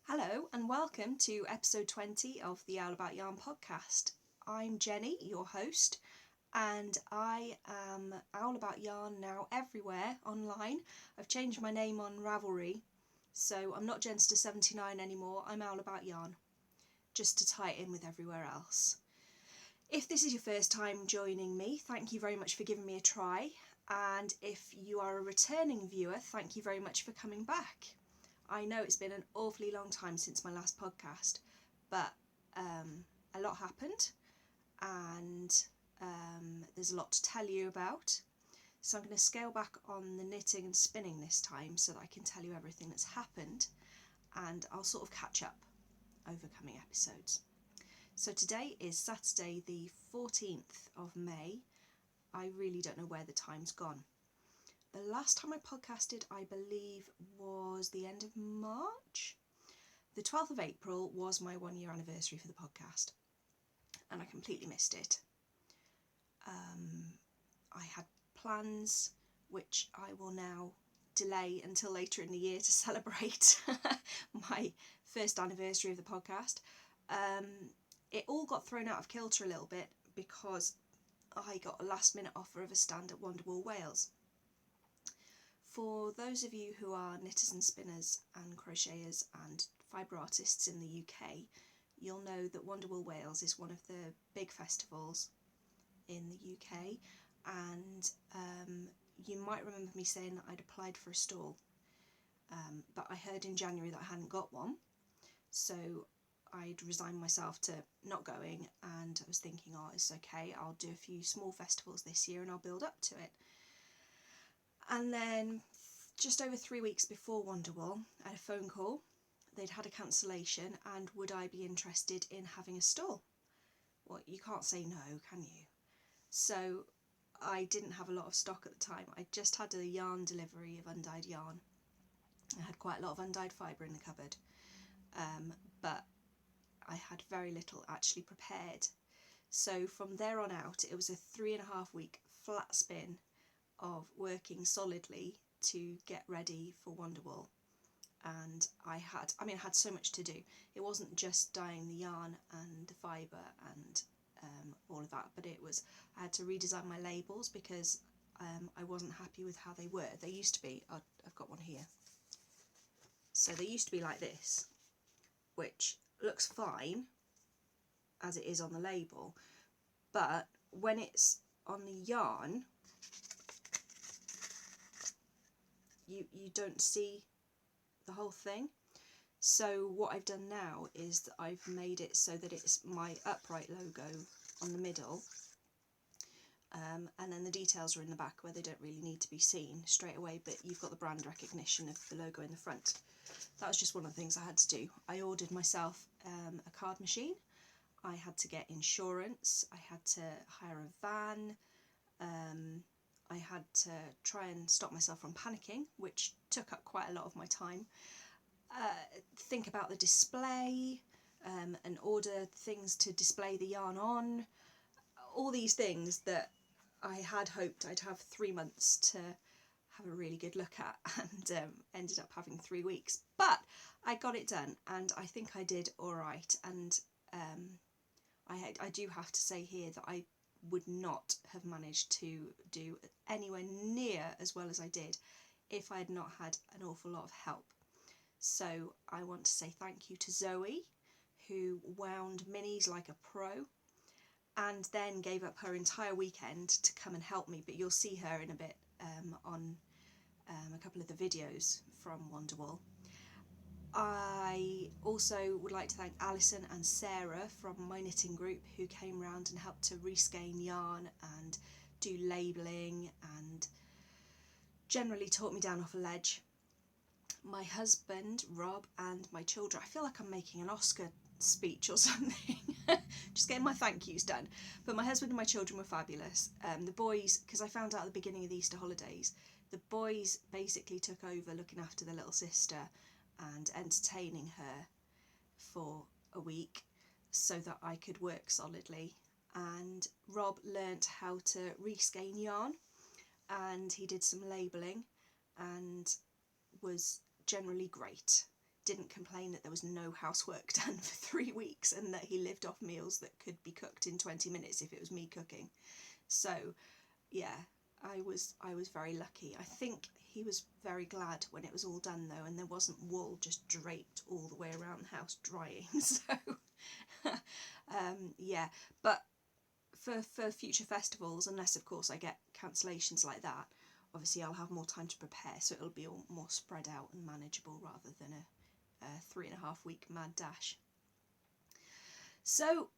Hello and welcome to episode 20 of the Owl About Yarn podcast. I'm Jenny, your host, and I am Owl About Yarn now everywhere online. I've changed my name on Ravelry, so I'm not Jenster79 anymore, I'm Owl About Yarn, just to tie it in with everywhere else. If this is your first time joining me, thank you very much for giving me a try, and if you are a returning viewer, thank you very much for coming back. I know it's been an awfully long time since my last podcast, but a lot happened and there's a lot to tell you about. So I'm going to scale back on the knitting and spinning this time so that I can tell you everything that's happened, and I'll sort of catch up over coming episodes. So today is Saturday the 14th of May. I really don't know where the time's gone. The last time I podcasted, I believe, was the end of March. The 12th of April was my 1 year anniversary for the podcast, and I completely missed it. I had plans which I will now delay until later in the year to celebrate my first anniversary of the podcast. It all got thrown out of kilter a little bit because I got a last minute offer of a stand at Wonderwool Wales. For those of you who are knitters and spinners and crocheters and fibre artists in the UK, you'll know that Wonderwool Wales is one of the big festivals in the UK, and you might remember me saying that I'd applied for a stall, but I heard in January that I hadn't got one, so I'd resigned myself to not going, and I was thinking, oh, it's okay, I'll do a few small festivals this year and I'll build up to it. And then just over 3 weeks before Wonderwool, I had a phone call. They'd had a cancellation and would I be interested in having a stall? Well, you can't say no, can you? So I didn't have a lot of stock at the time. I just had a yarn delivery of undyed yarn. I had quite a lot of undyed fibre in the cupboard, but I had very little actually prepared. So from there on out, it was a 3.5 week flat spin of working solidly to get ready for Wonderwool. And I had so much to do. It wasn't just dyeing the yarn and the fibre and all of that, but I had to redesign my labels because I wasn't happy with how they were. They used to be, I've got one here. So they used to be like this, which looks fine as it is on the label, but when it's on the yarn, you don't see the whole thing. So what I've done now is that I've made it so that it's my upright logo on the middle, and then the details are in the back where they don't really need to be seen straight away, but you've got the brand recognition of the logo in the front. That was just one of the things I had to do. I ordered myself a card machine. I had to get insurance. I had to hire a van. I had to try and stop myself from panicking, which took up quite a lot of my time. Think about the display and order things to display the yarn on. All these things that I had hoped I'd have 3 months to have a really good look at, and ended up having 3 weeks. But I got it done, and I think I did all right. And I do have to say here that I would not have managed to do anywhere near as well as I did if I had not had an awful lot of help. So I want to say thank you to Zoe, who wound minis like a pro and then gave up her entire weekend to come and help me, but you'll see her in a bit on a couple of the videos from Wonderwool. I also would like to thank Alison and Sarah from my knitting group, who came round and helped to reskein yarn and do labelling and generally taught me down off a ledge. My husband, Rob, and my children, I feel like I'm making an Oscar speech or something, just getting my thank yous done. But my husband and my children were fabulous. The boys, because I found out at the beginning of the Easter holidays, the boys basically took over looking after their little sister and entertaining her for a week so that I could work solidly. And Rob learnt how to reskein yarn, and he did some labelling and was generally great. didn't complain that there was no housework done for 3 weeks, and that he lived off meals that could be cooked in 20 minutes if it was me cooking. So yeah, I was very lucky. I think he was very glad when it was all done though, and there wasn't wool just draped all the way around the house drying. So yeah, but for future festivals, unless of course I get cancellations like that, obviously I'll have more time to prepare, so it'll be all more spread out and manageable rather than a 3.5 week mad dash. So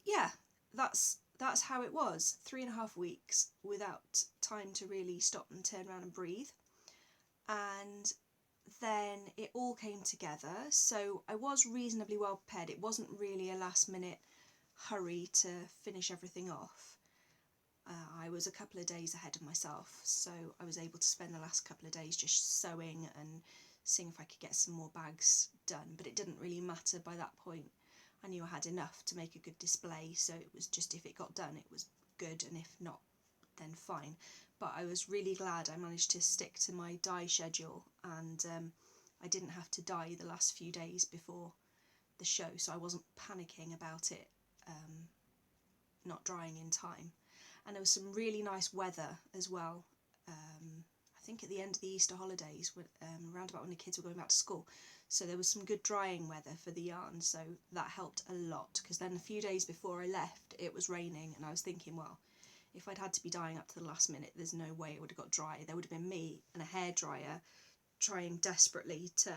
yeah, that's how it was. 3.5 weeks without time to really stop and turn around and breathe. And then it all came together, so I was reasonably well prepared. It wasn't really a last minute hurry to finish everything off. I was a couple of days ahead of myself, so I was able to spend the last couple of days just sewing and seeing if I could get some more bags done, but it didn't really matter by that point. I knew I had enough to make a good display, so it was just, if it got done it was good, and if not then fine. But I was really glad I managed to stick to my dye schedule, and I didn't have to dye the last few days before the show, so I wasn't panicking about it not drying in time. And there was some really nice weather as well. I think at the end of the Easter holidays, around about when the kids were going back to school, so there was some good drying weather for the yarn, so that helped a lot, because then a few days before I left it was raining, and I was thinking, well, if I'd had to be dyeing up to the last minute, there's no way it would have got dry. There would have been me and a hairdryer trying desperately to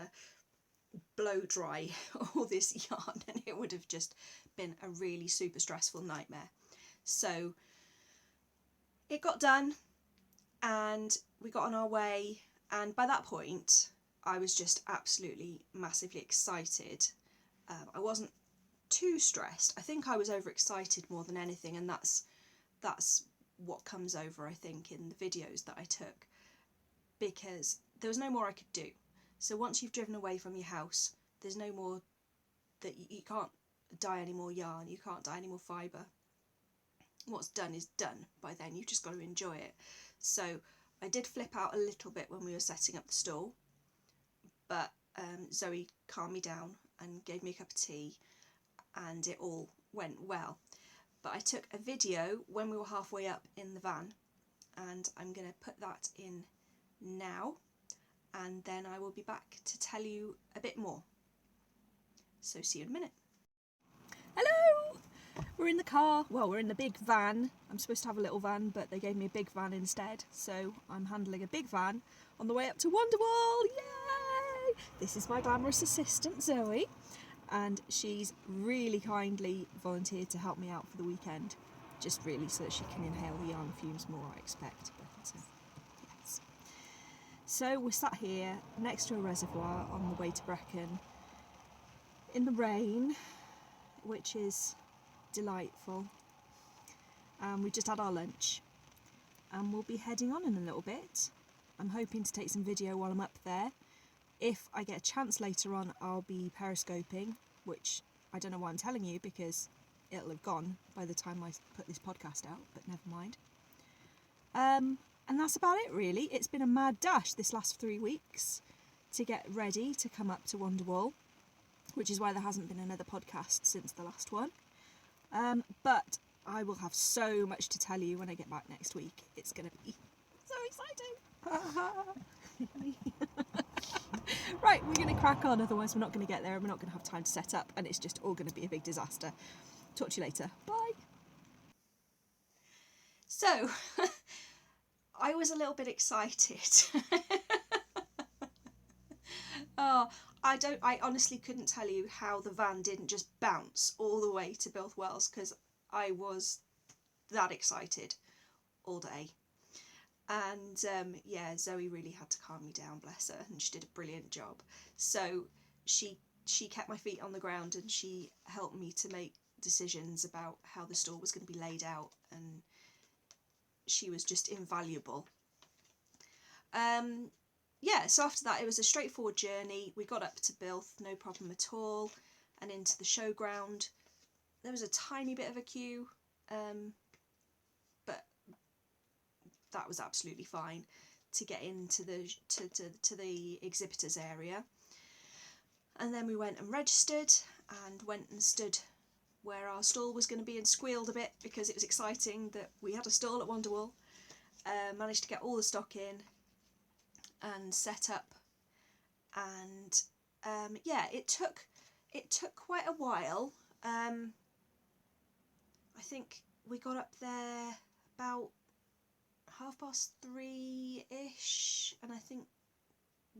blow dry all this yarn, and it would have just been a really super stressful nightmare. So it got done and we got on our way, and by that point I was just absolutely massively excited. I wasn't too stressed. I think I was overexcited more than anything, and that's what comes over, I think, in the videos that I took, because there was no more I could do. So once you've driven away from your house, there's no more that you can't dye any more yarn, you can't dye any more fibre. What's done is done by then. You've just got to enjoy it. So I did flip out a little bit when we were setting up the stall, but Zoe calmed me down and gave me a cup of tea, and it all went well. But I took a video when we were halfway up in the van, and I'm going to put that in now, and then I will be back to tell you a bit more. So see you in a minute. Hello! We're in the car. Well, we're in the big van. I'm supposed to have a little van, but they gave me a big van instead, so I'm handling a big van on the way up to Wonderwool. Yay! This is my glamorous assistant, Zoe, and she's really kindly volunteered to help me out for the weekend, just really so that she can inhale the yarn fumes more, I expect. But yes. So we're sat here next to a reservoir on the way to Brecon in the rain, which is delightful. We just had our lunch and we'll be heading on in a little bit. I'm hoping to take some video while I'm up there. If I get a chance later on, I'll be periscoping, which I don't know why I'm telling you, because it'll have gone by the time I put this podcast out, but never mind. And that's about it really. It's been a mad dash this last 3 weeks to get ready to come up to Wonderwool, which is why there hasn't been another podcast since the last one. But I will have so much to tell you when I get back next week. It's going to be so exciting. Right, we're going to crack on, otherwise we're not going to get there and we're not going to have time to set up, and it's just all going to be a big disaster. Talk to you later. Bye. So, I was a little bit excited. I honestly couldn't tell you how the van didn't just bounce all the way to Builth Wells, because I was that excited all day. And yeah, Zoe really had to calm me down, bless her, and she did a brilliant job. So she kept my feet on the ground, and she helped me to make decisions about how the store was going to be laid out, and she was just invaluable. Yeah, so after that it was a straightforward journey. We got up to Builth, no problem at all, and into the showground. There was a tiny bit of a queue, but that was absolutely fine to get into the to the exhibitors area. And then we went and registered and went and stood where our stall was going to be and squealed a bit because it was exciting that we had a stall at Wonderwool. Managed to get all the stock in and set up, and yeah, it took quite a while. I think we got up there about 3:30ish, and I think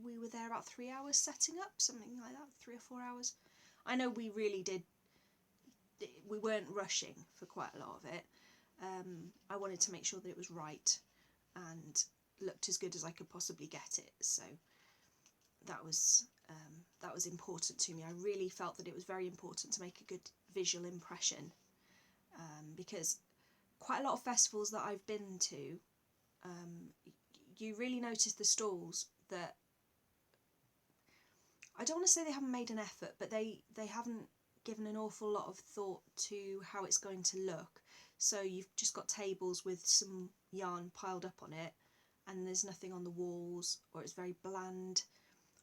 we were there about 3 hours setting up, something like that, 3 or 4 hours. I know we really did, we weren't rushing for quite a lot of it. I wanted to make sure that it was right and looked as good as I could possibly get it, so that was important to me. I really felt that it was very important to make a good visual impression, because quite a lot of festivals that I've been to, you really notice the stalls that, I don't want to say they haven't made an effort, but they haven't given an awful lot of thought to how it's going to look. So you've just got tables with some yarn piled up on it, and there's nothing on the walls, or it's very bland.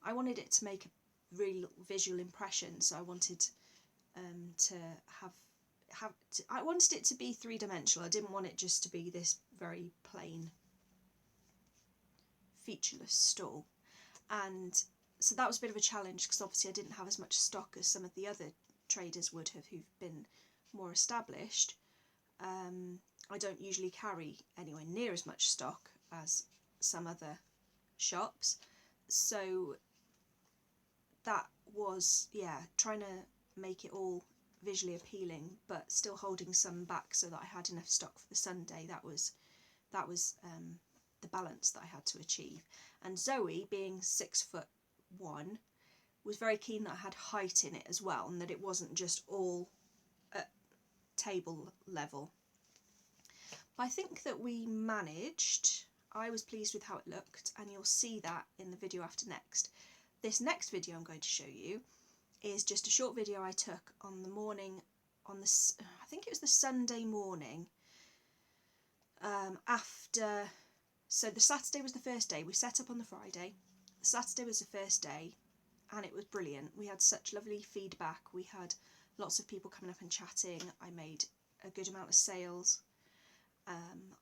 I wanted it to make a real visual impression, so I wanted I wanted it to be three-dimensional. I didn't want it just to be this very plain, featureless stall. And so that was a bit of a challenge, because obviously I didn't have as much stock as some of the other traders would have who've been more established. I don't usually carry anywhere near as much stock as some other shops, so that was, yeah, trying to make it all visually appealing but still holding some back so that I had enough stock for the Sunday. That was the balance that I had to achieve. And Zoe, being 6'1", was very keen that I had height in it as well, and that it wasn't just all at table level. But I think that we managed. I was pleased with how it looked, and you'll see that in the video after next. This next video I'm going to show you is just a short video I took on the morning, I think it was the Sunday morning, so the Saturday was the first day. We set up on the Friday. The Saturday was the first day, and it was brilliant. We had such lovely feedback. We had lots of people coming up and chatting. I made a good amount of sales.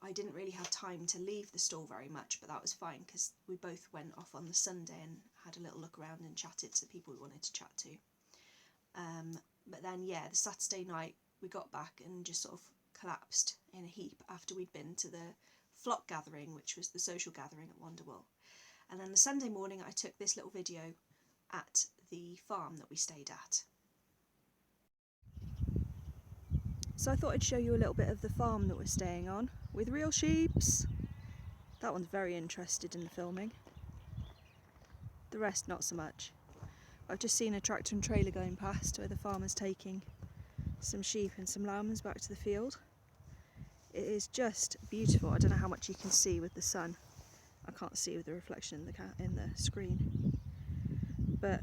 I didn't really have time to leave the stall very much, but that was fine because we both went off on the Sunday and had a little look around and chatted to the people we wanted to chat to. But then, yeah, the Saturday night we got back and just sort of collapsed in a heap after we'd been to the flock gathering, which was the social gathering at Wonderwool. And then the Sunday morning I took this little video at the farm that we stayed at. So I thought I'd show you a little bit of the farm that we're staying on, with real sheeps. That one's very interested in the filming. The rest not so much. I've just seen a tractor and trailer going past where the farmer's taking some sheep and some lambs back to the field. It is just beautiful. I don't know how much you can see with the sun. I can't see with the reflection in the screen. But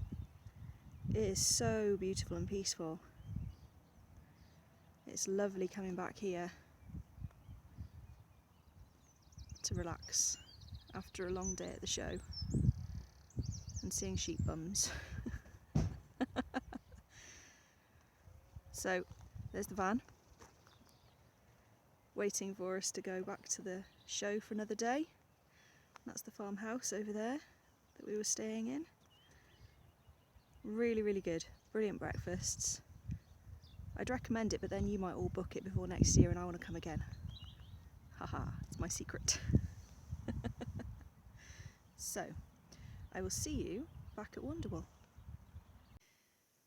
it is so beautiful and peaceful. It's lovely coming back here to relax after a long day at the show and seeing sheep bums. So there's the van, waiting for us to go back to the show for another day. That's the farmhouse over there that we were staying in. Really, really good. Brilliant breakfasts. I'd recommend it, but then you might all book it before next year and I want to come again. Haha, it's my secret. So, I will see you back at Wonderwool.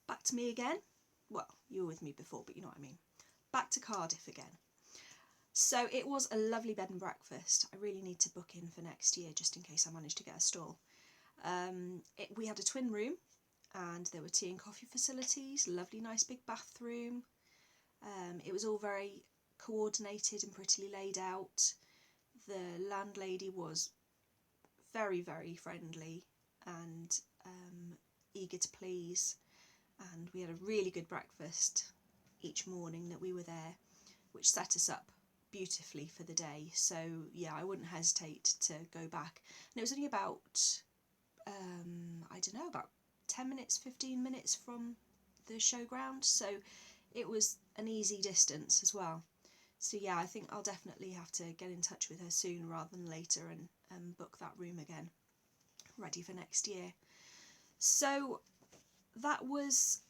Back to me again. Well, you were with me before, but you know what I mean. Back to Cardiff again. So it was a lovely bed and breakfast. I really need to book in for next year just in case I manage to get a stall. We had a twin room and there were tea and coffee facilities, lovely nice big bathroom. It was all very coordinated and prettily laid out. The landlady was very, very friendly and eager to please, and we had a really good breakfast each morning that we were there, which set us up beautifully for the day. So yeah, I wouldn't hesitate to go back. And it was only about I don't know, about 10 minutes, 15 minutes from the showground, so it was an easy distance as well. So yeah, I think I'll definitely have to get in touch with her soon rather than later and book that room again, ready for next year. So that was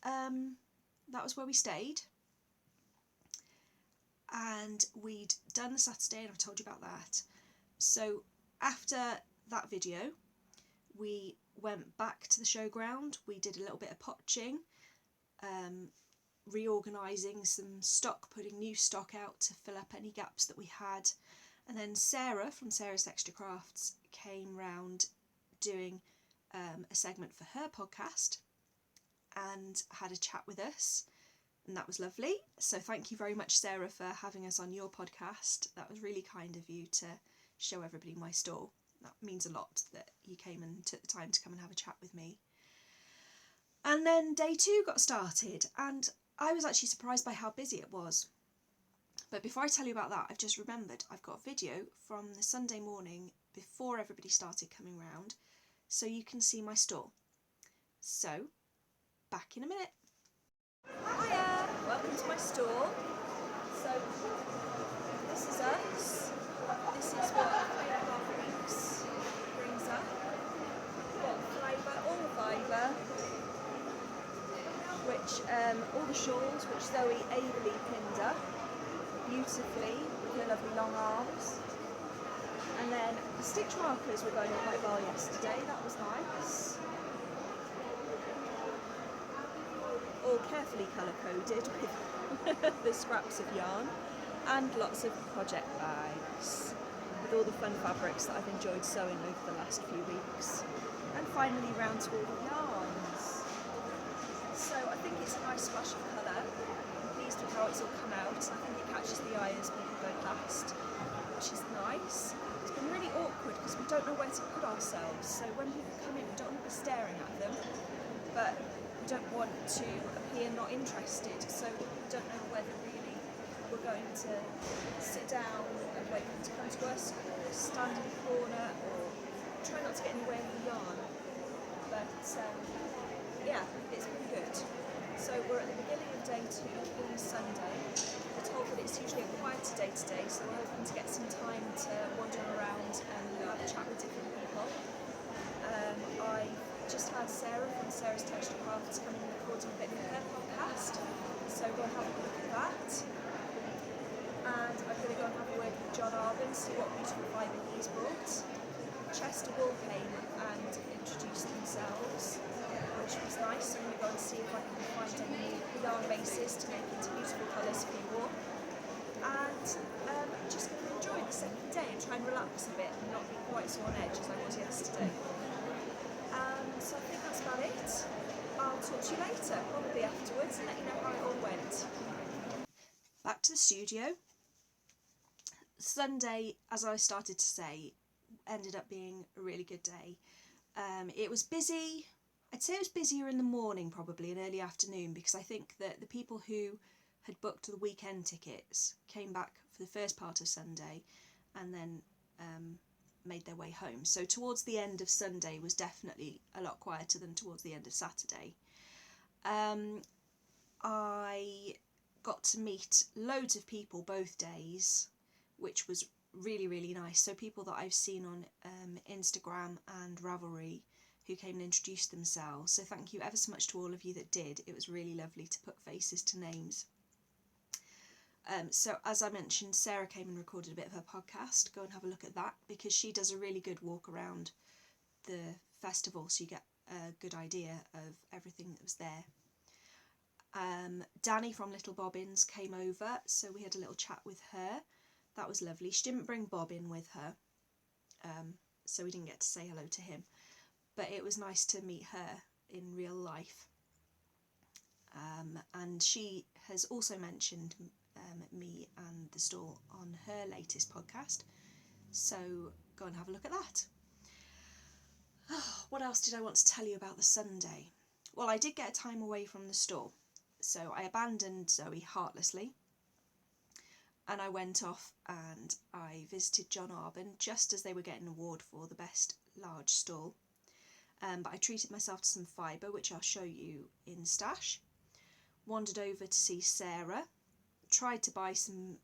where we stayed, and we'd done the Saturday, and I've told you about that. So after that video, we went back to the showground. We did a little bit of potching, reorganising some stock, putting new stock out to fill up any gaps that we had. And then Sarah from Sarah's Texture Crafts came round doing a segment for her podcast and had a chat with us, and that was lovely. So thank you very much, Sarah, for having us on your podcast. That was really kind of you to show everybody my store. That means a lot that you came and took the time to come and have a chat with me. And then day 2 got started, and I was actually surprised by how busy it was. But before I tell you about that, I've just remembered I've got a video from the Sunday morning before everybody started coming round, so you can see my store. So, back in a minute. Hiya! Welcome to my store. So, this is us. This is what 3.5 weeks brings up. We've got fibre, all the fibre, which, all the shawls, which Zoe ably pinned up beautifully with her lovely long arms. And then the stitch markers were going quite well yesterday, that was nice. All carefully colour coded with the scraps of yarn, and lots of project bags with all the fun fabrics that I've enjoyed sewing over the last few weeks. And finally round to all the yarns. So I think it's a nice splash of colour. I'm pleased with how it's all come out. I think it catches the eye as people go past, which is nice. It's been really awkward because we don't know where to put ourselves, so when people come in we don't want to be staring at them, but we don't want to appear not interested, so we don't know whether really we're going to sit down and wait for them to come to us, or stand in the corner, or try not to get in the way of the yarn. But yeah, it's been good. So we're at the beginning of day 2 on Sunday. We're told that it's usually a quieter day today, so we're hoping to get some time to wander around and have a chat with different people. I just had Sarah from Sarah's Texture Crafts come and recording a bit for her podcast, so we'll have a look at that. And I'm going to go and have a word with John Arbin, see what beautiful fibre he's brought. Chesterwool came and introduced themselves, which was nice. I'm going to go and see if I can find any yarn bases to make into beautiful colours for you all. And just going to enjoy the second day and try and relax a bit and not be quite so on edge as I was yesterday. So I think that's about it. I'll talk to you later, probably afterwards, and let you know how it all went. Back to the studio. Sunday, as I started to say, ended up being a really good day. It was busy. I'd say it was busier in the morning probably and early afternoon, because I think that the people who had booked the weekend tickets came back for the first part of Sunday and then made their way home. So towards the end of Sunday was definitely a lot quieter than towards the end of Saturday. I got to meet loads of people both days, which was really, really nice. So people that I've seen on Instagram and Ravelry who came and introduced themselves. So thank you ever so much to all of you that did. It was really lovely to put faces to names. So as I mentioned, Sarah came and recorded a bit of her podcast. Go and have a look at that, because she does a really good walk around the festival, so you get a good idea of everything that was there. Danny from Little Bobbins came over, so we had a little chat with her. That was lovely. She didn't bring Bobbin with her, so we didn't get to say hello to him, but it was nice to meet her in real life. And she has also mentioned me and the store on her latest podcast, so go and have a look at that. What else did I want to tell you about the Sunday? Well, I did get a time away from the store, so I abandoned Zoe heartlessly and I went off and I visited John Arbin just as they were getting an award for the best large stall. but I treated myself to some fibre, which I'll show you in stash. Wandered over to see Sarah, tried to buy some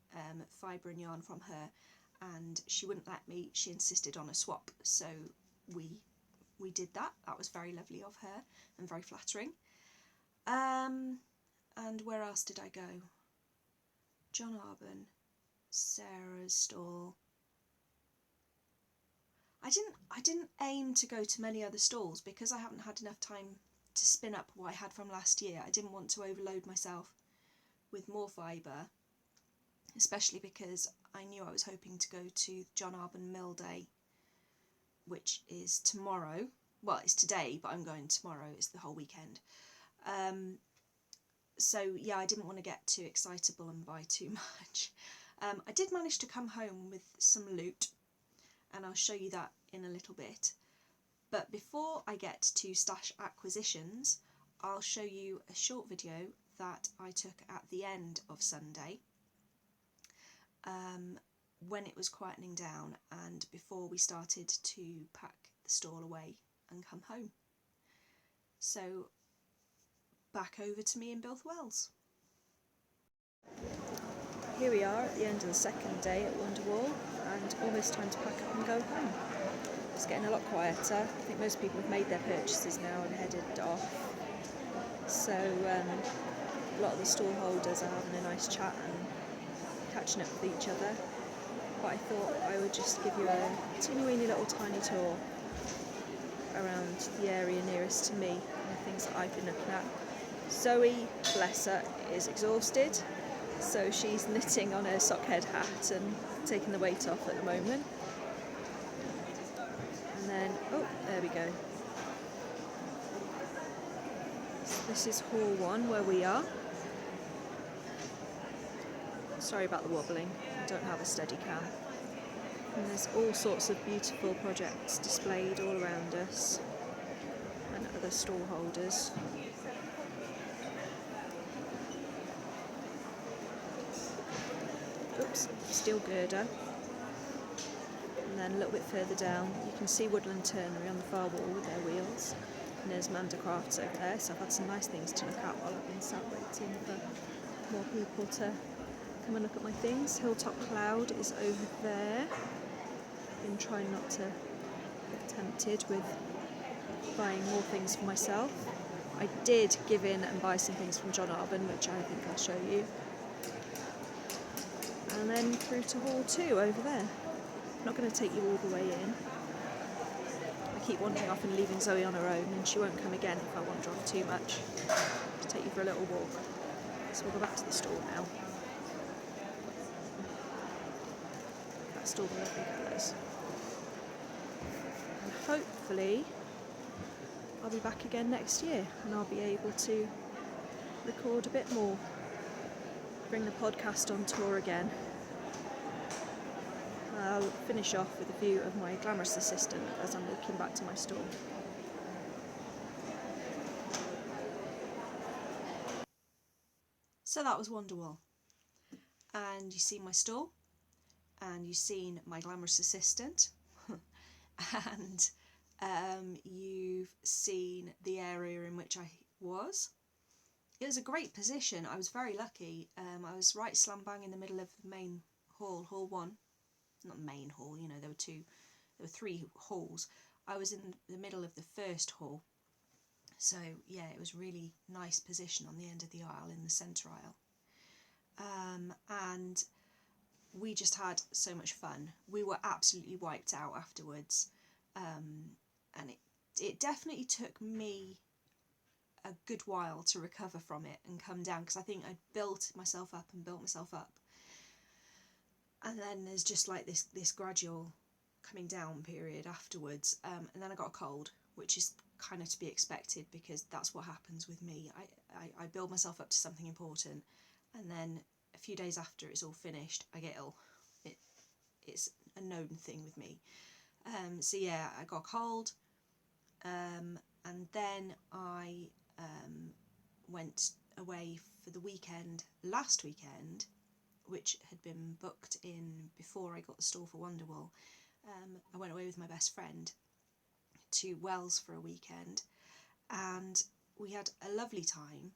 fibre and yarn from her, and she wouldn't let me. She insisted on a swap, so we did that. That was very lovely of her and very flattering. And where else did I go? John Arbon, Sarah's stall. I didn't aim to go to many other stalls because I haven't had enough time to spin up what I had from last year. I didn't want to overload myself with more fibre, especially because I knew I was hoping to go to John Arbon Mill Day, which is tomorrow. Well, it's today, but I'm going tomorrow. It's the whole weekend. So yeah, I didn't want to get too excitable and buy too much. I did manage to come home with some loot, and I'll show you that in a little bit. But before I get to stash acquisitions, I'll show you a short video that I took at the end of Sunday, when it was quietening down and before we started to pack the stall away and come home. So back over to me in Wales. Here we are at the end of the second day at Wonderwool, and almost time to pack up and go home. It's getting a lot quieter. I think most people have made their purchases now and headed off. So a lot of the stall holders are having a nice chat and catching up with each other. But I thought I would just give you a teeny weeny little tiny tour around the area nearest to me and the things that I've been looking at. Zoe, bless her, is exhausted, so she's knitting on her sockhead hat and taking the weight off at the moment. And then, oh, there we go. So this is Hall 1 where we are. Sorry about the wobbling, I don't have a steady cam. And there's all sorts of beautiful projects displayed all around us, and other stall holders. Oops, steel girder. And then a little bit further down you can see Woodland Turnery on the far wall with their wheels. And there's Manda Crafts over there, so I've had some nice things to look at while I've been sat waiting for more people to come and look at my things. Hilltop Cloud is over there. Been trying not to get tempted with buying more things for myself. I did give in and buy some things from John Arbon, which I think I'll show you. And then through to Hall 2 over there. I'm not going to take you all the way in. I keep wandering off and leaving Zoe on her own, and she won't come again if I wander off too much. Just take you for a little walk. So we'll go back to the store now. That's all the lovely colours. And hopefully I'll be back again next year and I'll be able to record a bit more. Bring the podcast on tour again. I'll finish off with a view of my glamorous assistant as I'm walking back to my stall. So that was Wonderwool. And you see my stall, and you've seen my glamorous assistant, and you've seen the area in which I was. It was a great position. I was very lucky. I was right slam bang in the middle of the main hall, Hall 1. Not the main hall, you know, there were 3 halls. I was in the middle of the first hall. So yeah, it was really nice position on the end of the aisle, in the centre aisle. And we just had so much fun. We were absolutely wiped out afterwards. And it definitely took me a good while to recover from it and come down, because I think I built myself up. And then there's just like this gradual coming down period afterwards. And then I got a cold, which is kind of to be expected, because that's what happens with me. I build myself up to something important, and then a few days after it's all finished, I get ill. It's a known thing with me. So yeah, I got a cold, and then I went away for the weekend, last weekend, which had been booked in before I got the stall for Wonderwool. I went away with my best friend to Wales for a weekend, and we had a lovely time.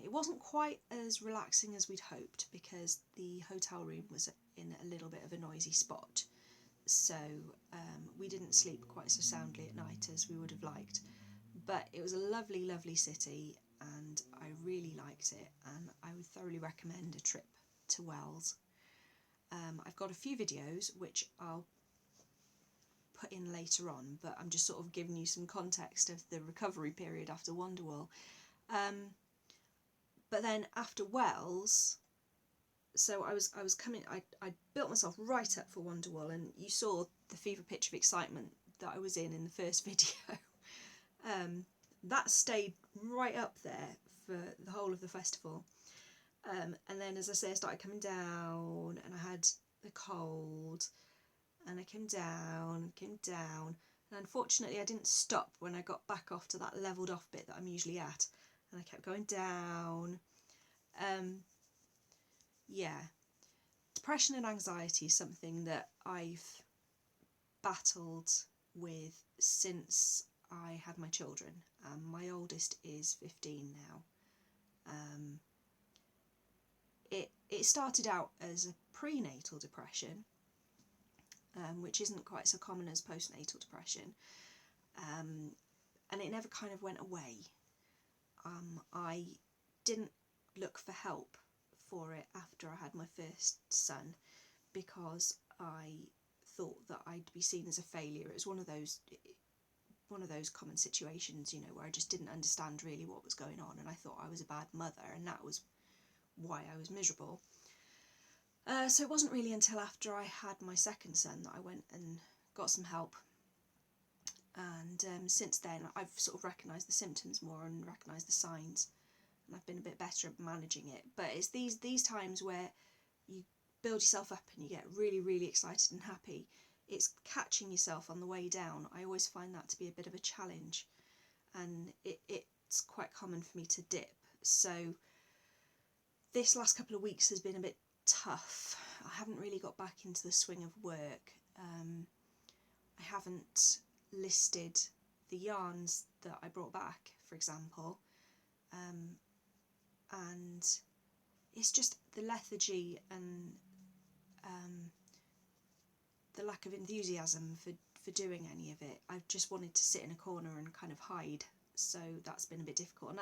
It wasn't quite as relaxing as we'd hoped because the hotel room was in a little bit of a noisy spot, so we didn't sleep quite so soundly at night as we would have liked. But it was a lovely, lovely city, and I really liked it, and I would thoroughly recommend a trip to Wales. I've got a few videos which I'll put in later on, but I'm just sort of giving you some context of the recovery period after Wonderwool. But then after Wales, so I was coming, I built myself right up for Wonderwool, and you saw the fever pitch of excitement that I was in the first video. That stayed right up there for the whole of the festival. And then, as I say, I started coming down, and I had the cold, and I came down, and unfortunately I didn't stop when I got back off to that levelled off bit that I'm usually at, and I kept going down. Yeah, depression and anxiety is something that I've battled with since I had my children. My oldest is 15 now. It started out as a prenatal depression, which isn't quite so common as postnatal depression, and it never kind of went away. I didn't look for help for it after I had my first son because I thought that I'd be seen as a failure. It was one of those common situations, where I just didn't understand really what was going on, and I thought I was a bad mother, and that was why I was miserable. So it wasn't really until after I had my second son that I went and got some help, and since then I've sort of recognised the symptoms more and recognised the signs, and I've been a bit better at managing it. But it's these times where you build yourself up and you get really, really excited and happy. It's catching yourself on the way down. I always find that to be a bit of a challenge, and it's quite common for me to dip. So this last couple of weeks has been a bit tough. I haven't really got back into the swing of work. I haven't listed the yarns that I brought back, for example, and it's just the lethargy and the lack of enthusiasm for doing any of it. I've just wanted to sit in a corner and kind of hide, so that's been a bit difficult, and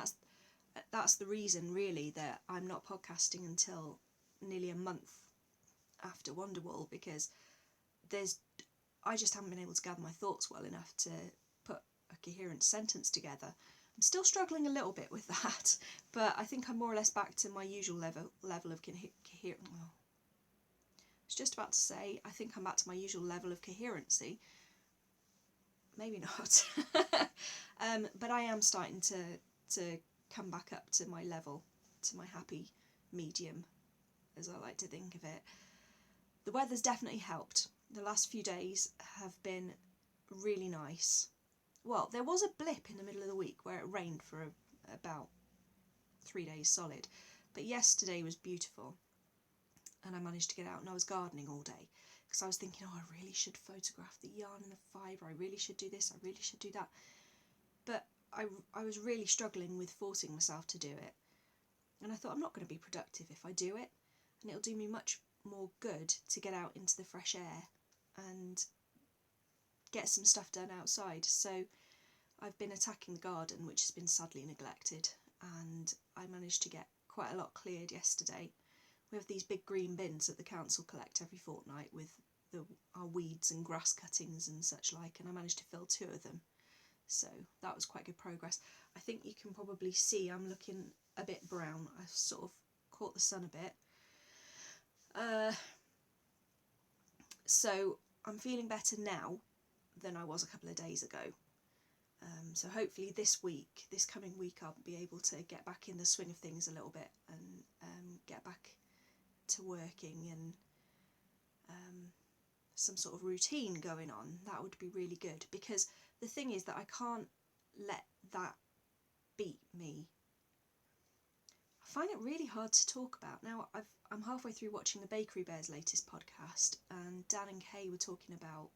that's the reason really that I'm not podcasting until nearly a month after Wonderwool, because I just haven't been able to gather my thoughts well enough to put a coherent sentence together. I'm still struggling a little bit with that, but I think I'm more or less back to my usual level of coherence. Well, I was just about to say, I think I'm back to my usual level of coherency. Maybe not. But I am starting to come back up to my level, to my happy medium, as I like to think of it. The weather's definitely helped. The last few days have been really nice. Well, there was a blip in the middle of the week where it rained for about 3 days solid, but yesterday was beautiful, and I managed to get out, and I was gardening all day because I was thinking, I really should photograph the yarn and the fibre, I really should do this, I really should do that, but I was really struggling with forcing myself to do it, and I thought, I'm not going to be productive if I do it, and it'll do me much more good to get out into the fresh air and get some stuff done outside. So I've been attacking the garden, which has been sadly neglected, and I managed to get quite a lot cleared yesterday. We have these big green bins that the council collect every fortnight with our weeds and grass cuttings and such like, and I managed to fill 2 of them, so that was quite good progress. I think you can probably see I'm looking a bit brown. I've sort of caught the sun a bit. So I'm feeling better now than I was a couple of days ago. So hopefully this coming week, I'll be able to get back in the swing of things a little bit and get back to working and some sort of routine going on. That would be really good, because the thing is that I can't let that beat me. I find it really hard to talk about. Now, I'm halfway through watching the Bakery Bears' latest podcast, and Dan and Kay were talking about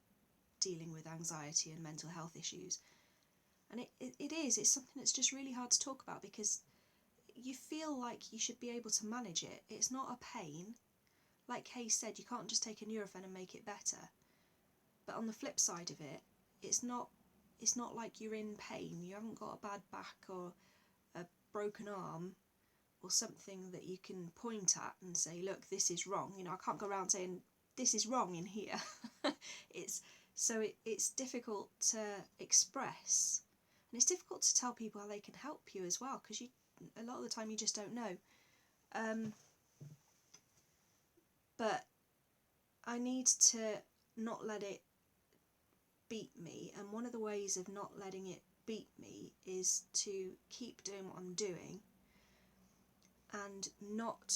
dealing with anxiety and mental health issues. And it's something that's just really hard to talk about, because you feel like you should be able to manage it. It's not a pain. Like Kay said, you can't just take a Nurofen and make it better. But on the flip side of it, it's not like you're in pain. You haven't got a bad back or a broken arm or something that you can point at and say, look, this is wrong. You know, I can't go around saying, this is wrong in here. It's difficult to express. And it's difficult to tell people how they can help you as well, because a lot of the time you just don't know. But I need to not let it beat me, and one of the ways of not letting it beat me is to keep doing what I'm doing and not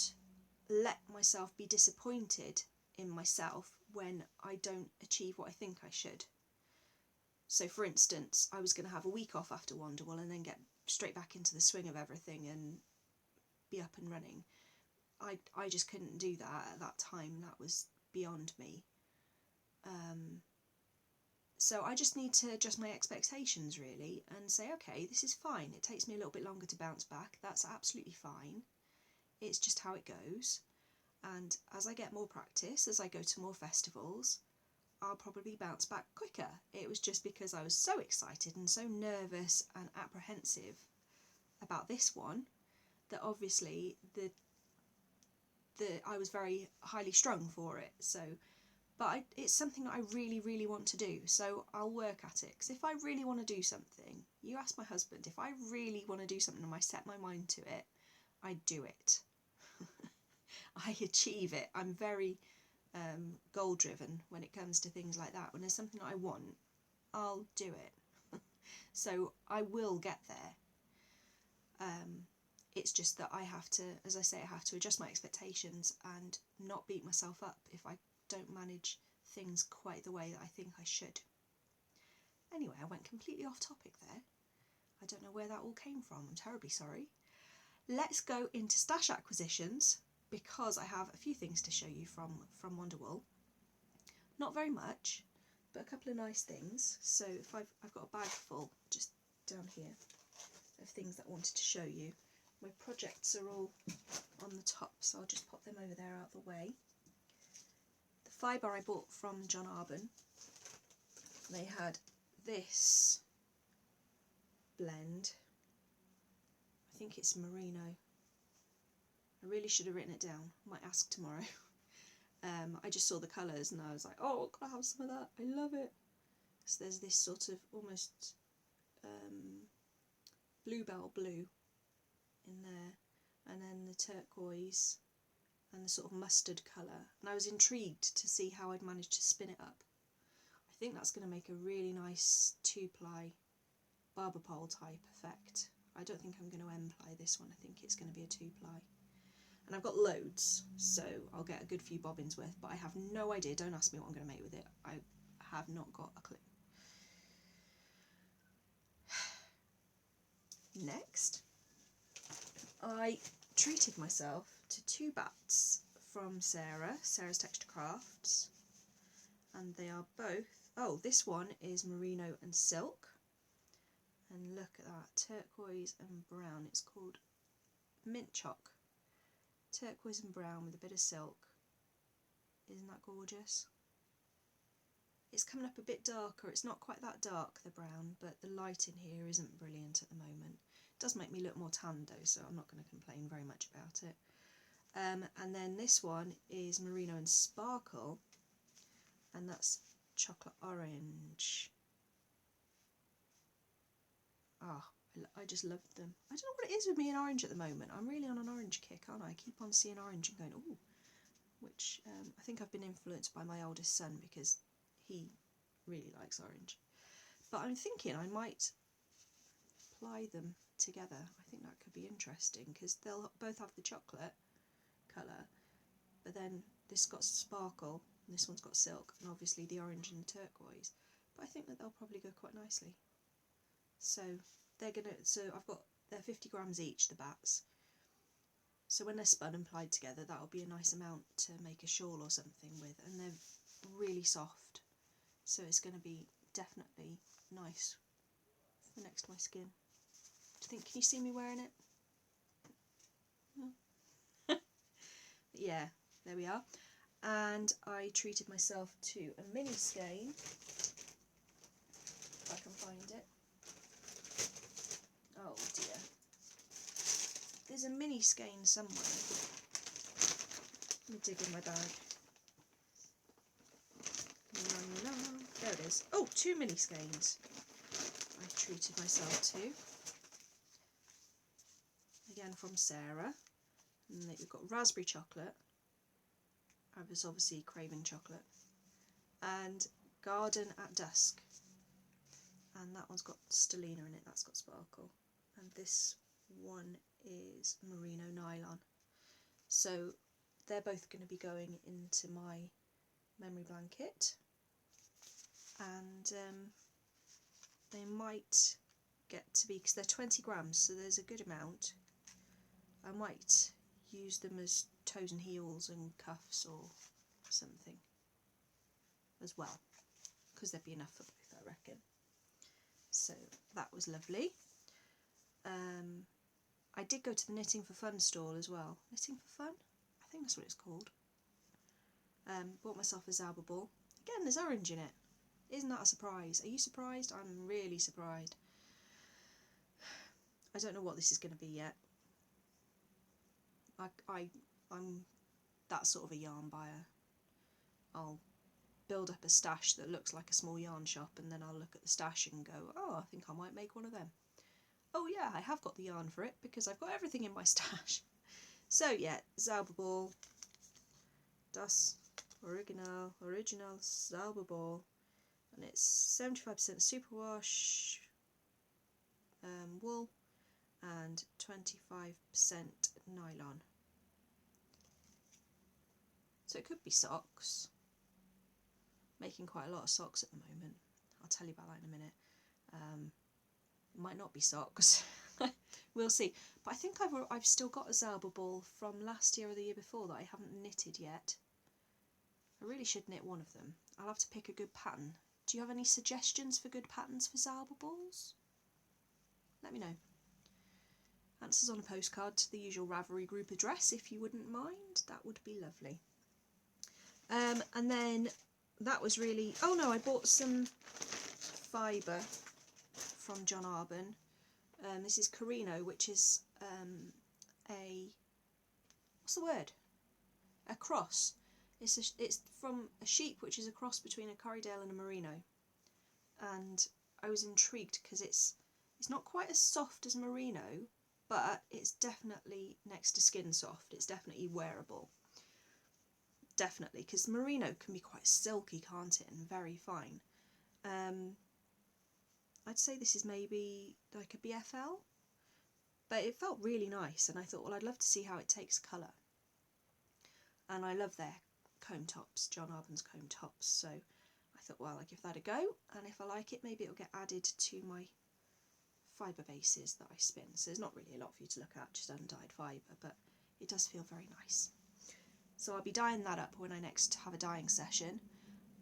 let myself be disappointed in myself when I don't achieve what I think I should. So for instance, I was going to have a week off after Wonderwool and then get straight back into the swing of everything and be up and running. I just couldn't do that at that time. That was beyond me. So I just need to adjust my expectations, really, and say, okay, this is fine. It takes me a little bit longer to bounce back. That's absolutely fine. It's just how it goes. And as I get more practice, as I go to more festivals, I'll probably bounce back quicker. It was just because I was so excited and so nervous and apprehensive about this one that obviously I was very highly strung for it. But it's something that I really, really want to do, so I'll work at it. Because if I really want to do something, you ask my husband, if I really want to do something and I set my mind to it, I do it. I achieve it. I'm very goal driven when it comes to things like that. When there's something that I want, I'll do it. So I will get there. It's just that I have to, as I say, I have to adjust my expectations and not beat myself up if I don't manage things quite the way that I think I should. Anyway, I went completely off topic there. I don't know where that all came from. I'm terribly sorry. Let's go into stash acquisitions, because I have a few things to show you from Wonderwool. Not very much, but a couple of nice things. So if I've got a bag full just down here of things that I wanted to show you. My projects are all on the top, so I'll just pop them over there out of the way. The fibre I bought from John Arbon, they had this blend. I think it's merino. I really should have written it down. I might ask tomorrow. I just saw the colours and I was like, oh, can I have some of that? I love it. So there's this sort of almost bluebell blue in there, and then the turquoise and the sort of mustard colour. And I was intrigued to see how I'd managed to spin it up. I think that's going to make a really nice 2-ply barber pole type effect. I don't think I'm going to end-ply this one. I think it's going to be a 2-ply. And I've got loads, so I'll get a good few bobbins worth, but I have no idea. Don't ask me what I'm going to make with it. I have not got a clue. Next, I treated myself to 2 bats from Sarah's Texture Crafts, and they are both, this one is merino and silk, and look at that, turquoise and brown. It's called Mint Choc. Turquoise and brown with a bit of silk. Isn't that gorgeous? It's coming up a bit darker. It's not quite that dark, the brown, but the light in here isn't brilliant at the moment. It does make me look more tanned though, so I'm not going to complain very much about it. And then this one is merino and sparkle, and that's chocolate orange. I just love them. I don't know what it is with me and orange at the moment. I'm really on an orange kick, aren't I? I keep on seeing orange and going, ooh, which I think I've been influenced by my oldest son because he really likes orange. But I'm thinking I might apply them together. I think that could be interesting because they'll both have the chocolate colour, but then this got sparkle and this one's got silk, and obviously the orange and the turquoise. But I think that they'll probably go quite nicely. So they're 50 grams each, the bats. So when they're spun and plied together, that'll be a nice amount to make a shawl or something with, and they're really soft. so it's going to be definitely nice for next to my skin. Do you think, can you see me wearing it? No. Yeah, there we are. And I treated myself to a mini skein, if I can find it. Oh dear. There's a mini skein somewhere. Let me dig in my bag. La, la. There it is. Oh, 2 mini skeins I treated myself to. Again from Sarah. And then we've got raspberry chocolate. I was obviously craving chocolate. And Garden at Dusk. And that one's got stellina in it, that's got sparkle. And this one is merino nylon. So they're both going to be going into my memory blanket. And they might get to be, because they're 20 grams, so there's a good amount. I might use them as toes and heels and cuffs or something as well, because there'd be enough for both, I reckon. So that was lovely. I did go to the Knitting for Fun stall as well. Knitting for Fun? I think that's what it's called. Bought myself a Zauber ball. Again, there's orange in it. Isn't that a surprise? Are you surprised? I'm really surprised. I don't know what this is going to be yet. I'm that sort of a yarn buyer. I'll build up a stash that looks like a small yarn shop, and then I'll look at the stash and go, oh, I think I might make one of them. Oh yeah, I have got the yarn for it because I've got everything in my stash. So yeah, Zauber ball, das Original Zauber ball, and it's 75% superwash wool and 25% nylon. So it could be socks. Making quite a lot of socks at the moment. I'll tell you about that in a minute. It might not be socks. We'll see. But I think I've still got a Zauber ball from last year or the year before that I haven't knitted yet. I really should knit one of them. I'll have to pick a good pattern. Do you have any suggestions for good patterns for Zauber balls? Let me know. Answers on a postcard to the usual Ravelry group address if you wouldn't mind. That would be lovely. And then that was really... Oh no, I bought some fibre from John Arbon. This is Carino, which is what's the word? A cross. It's from a sheep, which is a cross between a Corriedale and a Merino. And I was intrigued because it's not quite as soft as Merino, but it's definitely next to skin soft. It's definitely wearable. Definitely, because Merino can be quite silky, can't it, and very fine. I'd say this is maybe like a BFL, but it felt really nice, and I thought, well, I'd love to see how it takes colour. And I love their comb tops, John Arbon's comb tops, so I thought, well, I'll give that a go, and if I like it, maybe it'll get added to my fibre bases that I spin. So there's not really a lot for you to look at, just undyed fibre, but it does feel very nice. So I'll be dyeing that up when I next have a dyeing session,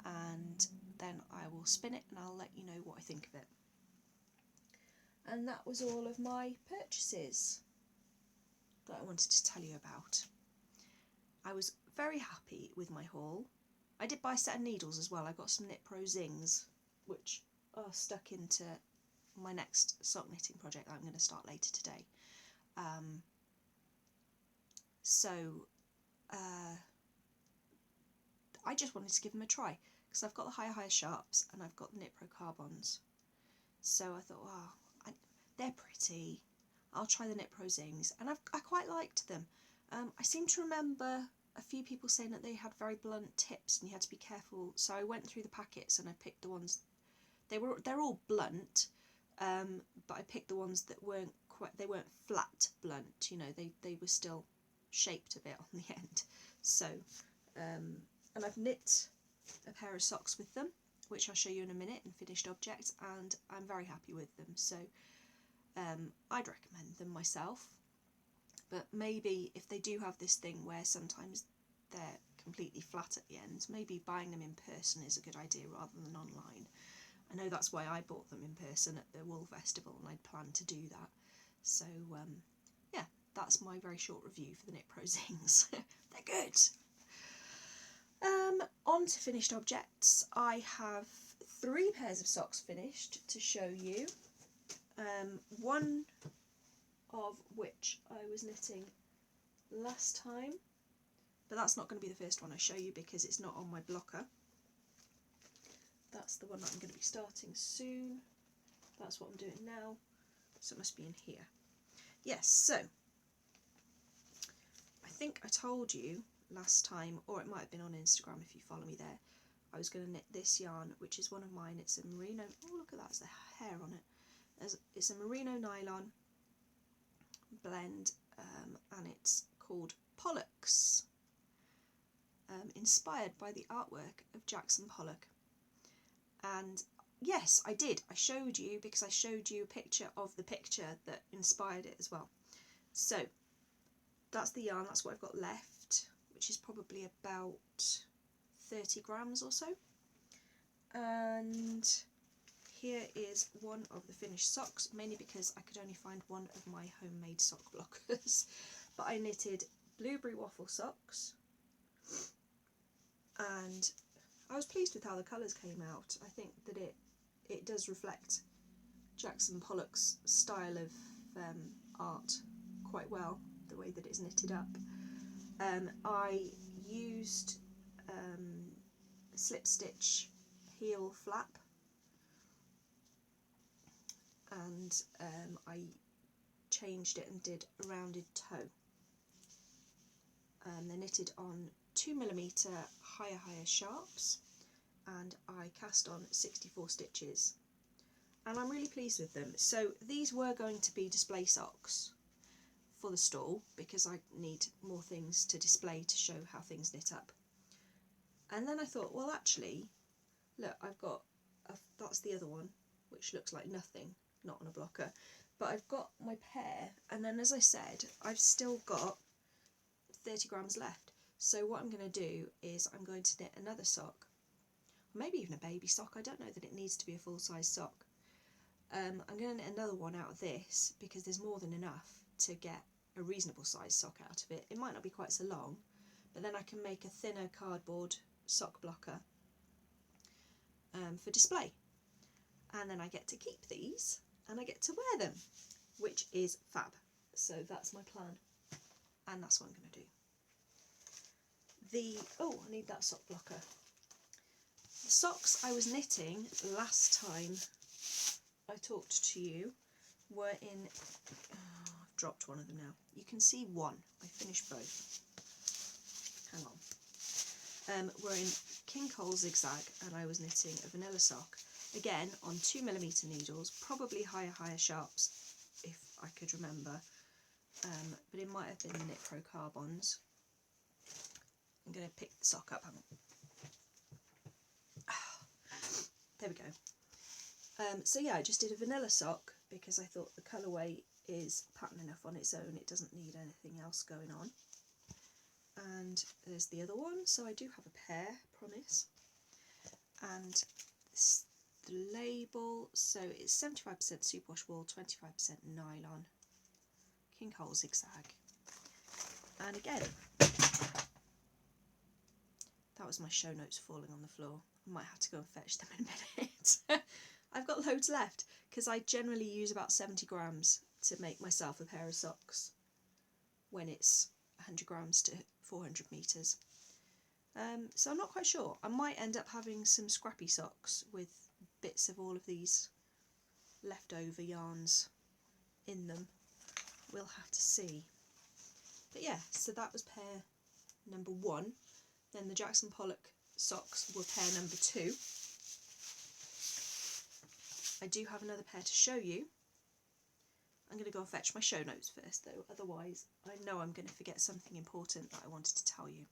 and then I will spin it and I'll let you know what I think of it. And that was all of my purchases that I wanted to tell you about. I was very happy with my haul. I did buy a set of needles as well. I got some Knit Pro Zings, which are stuck into my next sock knitting project that I'm going to start later today. I just wanted to give them a try because I've got the Higher Sharps and I've got the Knit Pro Carbons. So I thought, wow, they're pretty. I'll try the Knit Pro Zings, and I quite liked them. I seem to remember a few people saying that they had very blunt tips and you had to be careful. So I went through the packets and I picked the ones. They're all blunt, but I picked the ones that weren't flat blunt. You know, they were still shaped a bit on the end. So, and I've knit a pair of socks with them, which I'll show you in a minute in finished objects, and I'm very happy with them. So I'd recommend them myself. But maybe if they do have this thing where sometimes they're completely flat at the ends, maybe buying them in person is a good idea rather than online. I know that's why I bought them in person at the Wool Festival, and I'd planned to do that. So yeah, that's my very short review for the Knit Pro Zings. They're good. On to finished objects. I have 3 pairs of socks finished to show you. One of which I was knitting last time, but that's not going to be the first one I show you because it's not on my blocker. That's the one that I'm going to be starting soon. That's what I'm doing now, so it must be in here. Yes, so I think I told you last time, or it might have been on Instagram if you follow me there, I was going to knit this yarn, which is one of mine. It's a merino, oh look at that, there's the hair on it. It's a merino nylon blend, and it's called Pollux, inspired by the artwork of Jackson Pollock. And yes, I did, I showed you, because I showed you a picture of the picture that inspired it as well. So that's the yarn, that's what I've got left, which is probably about 30 grams or so. And here is one of the finished socks, mainly because I could only find one of my homemade sock blockers. But I knitted blueberry waffle socks, and I was pleased with how the colours came out. I think that it does reflect Jackson Pollock's style of art quite well, the way that it's knitted up. I used slip stitch heel flap, and I changed it and did a rounded toe. They're knitted on 2mm higher sharps, and I cast on 64 stitches, and I'm really pleased with them. So these were going to be display socks for the stall because I need more things to display to show how things knit up. And then I thought, well actually, look, I've got that's the other one, which looks like nothing, not on a blocker, but I've got my pair, and then as I said, I've still got 30 grams left. So what I'm going to do is I'm going to knit another sock, maybe even a baby sock. I don't know that it needs to be a full-size sock. I'm going to knit another one out of this because there's more than enough to get a reasonable size sock out of it. It might not be quite so long, but then I can make a thinner cardboard sock blocker for display, and then I get to keep these and I get to wear them, which is fab. So that's my plan, and that's what I'm going to do. I need that sock blocker. The socks I was knitting last time I talked to you were in, I've dropped one of them now. You can see one, I finished both. Hang on. We're in King Cole Zigzag, and I was knitting a vanilla sock, again on 2mm needles, probably higher sharps if I could remember, but it might have been the Knit Pro Carbons. I'm going to pick the sock up. There we go. So yeah, I just did a vanilla sock because I thought the colourway is pattern enough on its own, it doesn't need anything else going on. And there's the other one, so I do have a pair, promise. And this, the label, so it's 75% superwash wool, 25% nylon, King Cole Zigzag. And again, that was my show notes falling on the floor. I might have to go and fetch them in a minute. I've got loads left because I generally use about 70 grams to make myself a pair of socks when it's 100 grams to 400 metres. So I'm not quite sure. I might end up having some scrappy socks with bits of all of these leftover yarns in them. We'll have to see. But yeah, so that was pair number 1. Then the Jackson Pollock socks were pair number 2. I do have another pair to show you. I'm going to go and fetch my show notes first though, otherwise I know I'm going to forget something important that I wanted to tell you.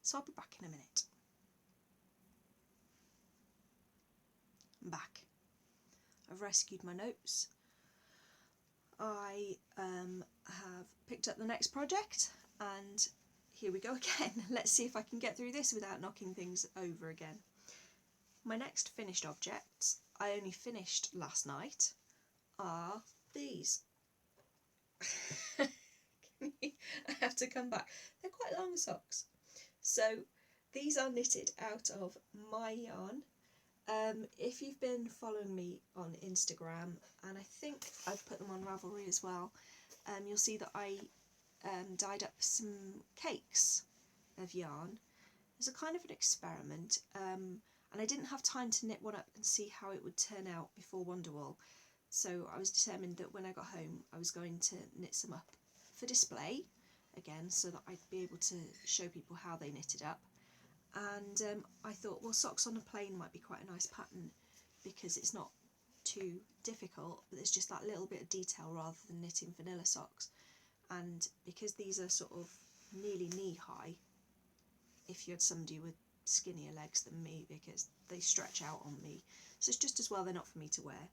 So I'll be back in a minute. I'm back. I've rescued my notes. I have picked up the next project, and here we go again. Let's see if I can get through this without knocking things over again. My next finished objects, I only finished last night, are these. I have to come back. They're quite long socks. So these are knitted out of my yarn. If you've been following me on Instagram, and I think I've put them on Ravelry as well, you'll see that I dyed up some cakes of yarn. It's a kind of an experiment, and I didn't have time to knit one up and see how it would turn out before Wonderwool, so I was determined that when I got home I was going to knit some up for display again, so that I'd be able to show people how they knitted up. And I thought, well, socks on a plain might be quite a nice pattern because it's not too difficult, but there's just that little bit of detail rather than knitting vanilla socks. And because these are sort of nearly knee high, if you had somebody with skinnier legs than me, because they stretch out on me, so it's just as well they're not for me to wear.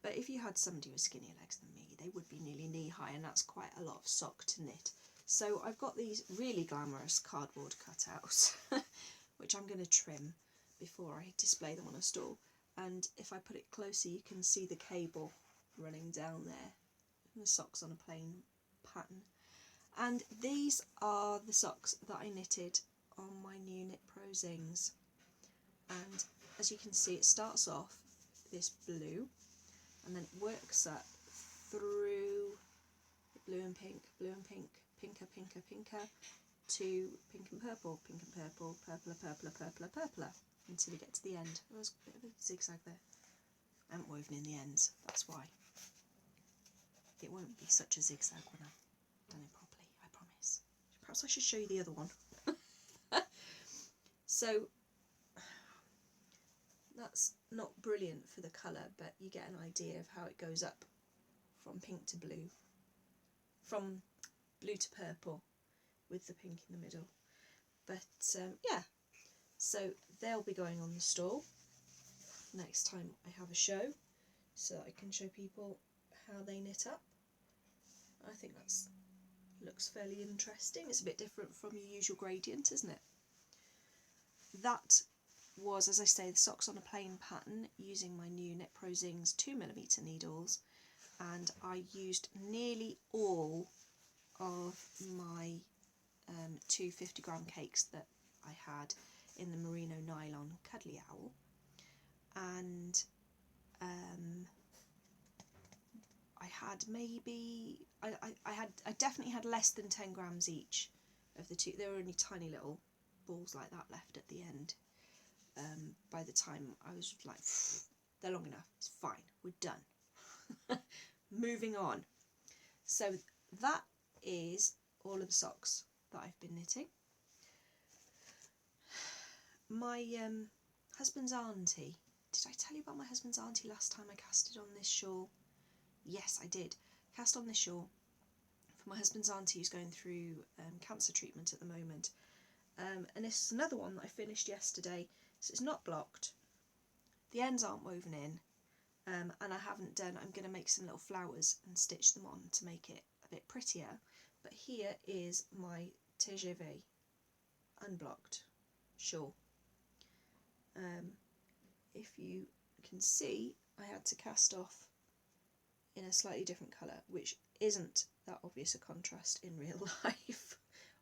But if you had somebody with skinnier legs than me, they would be nearly knee high, and that's quite a lot of sock to knit. So I've got these really glamorous cardboard cutouts, which I'm going to trim before I display them on a stall. And if I put it closer, you can see the cable running down there, and the socks on a plain pattern. And these are the socks that I knitted on my new Knit Pro Zings. And as you can see, it starts off this blue, and then it works up through blue and pink, pinker, pinker, pinker, to pink and purple, purpler, purpler, purpler, purpler, until you get to the end. There was a bit of a zigzag there. I haven't woven in the ends, that's why. It won't be such a zigzag when I've done it properly, I promise. Perhaps I should show you the other one. So that's not brilliant for the colour, but you get an idea of how it goes up from pink to blue, from blue to purple with the pink in the middle. But yeah, so they'll be going on the stall next time I have a show, so that I can show people how they knit up. I think that's looks fairly interesting. It's a bit different from your usual gradient, isn't it? That was, as I say, the socks on a plain pattern using my new Knit Pro Zings 2mm needles, and I used nearly all of my 2 50-gram cakes that I had in the merino nylon cuddly owl, and I had maybe I definitely had less than 10 grams each of the two. There were only tiny little balls like that left at the end. By the time I was like, they're long enough, it's fine, we're done. Moving on. So that is all of the socks that I've been knitting. My husband's auntie, did I tell you about my husband's auntie last time I casted on this shawl? Yes, I did. Cast on this shawl for my husband's auntie who's going through cancer treatment at the moment. And this is another one that I finished yesterday, so it's not blocked. The ends aren't woven in, and I haven't done, I'm going to make some little flowers and stitch them on to make it a bit prettier. But here is my TGV unblocked shawl. If you can see, I had to cast off in a slightly different colour, which isn't that obvious a contrast in real life,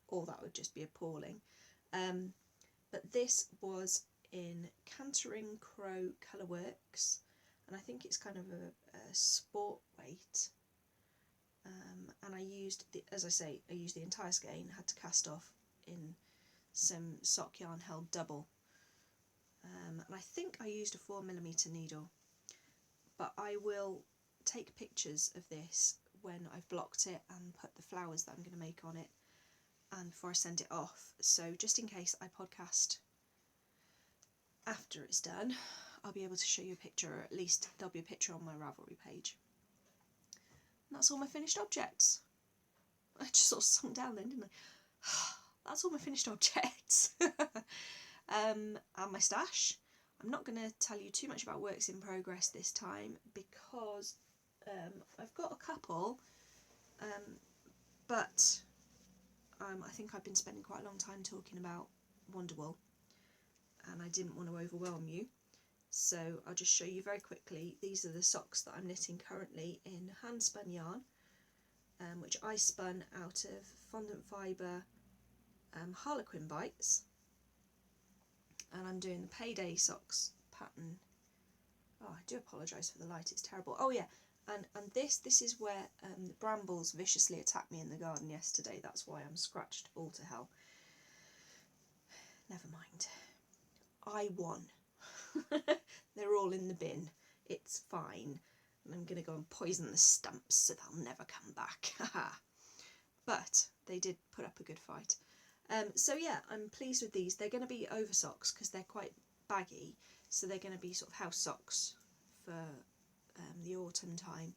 or that would just be appalling. But this was in Cantering Crow Colourworks, and I think it's kind of a sport weight. And I used, as I say, I used the entire skein, had to cast off in some sock yarn held double. And I think I used a 4mm needle, but I will take pictures of this when I've blocked it and put the flowers that I'm going to make on it, and before I send it off. So just in case I podcast after it's done, I'll be able to show you a picture, or at least there'll be a picture on my Ravelry page. And that's all my finished objects. I just sort of sunk down then, didn't I? That's all my finished objects. And my stash. I'm not going to tell you too much about works in progress this time, because I've got a couple, but I think I've been spending quite a long time talking about Wonderwool, and I didn't want to overwhelm you, so I'll just show you very quickly. These are the socks that I'm knitting currently in hand spun yarn, which I spun out of fondant fibre Harlequin bites, and I'm doing the Payday socks pattern. Oh, I do apologise for the light, it's terrible. Oh yeah, and this is where the brambles viciously attacked me in the garden yesterday. That's why I'm scratched all to hell. Never mind. I won. They're all in the bin. It's fine. And I'm going to go and poison the stumps so they'll never come back. But they did put up a good fight. So yeah, I'm pleased with these. They're going to be over socks because they're quite baggy. So they're going to be sort of house socks for the autumn time.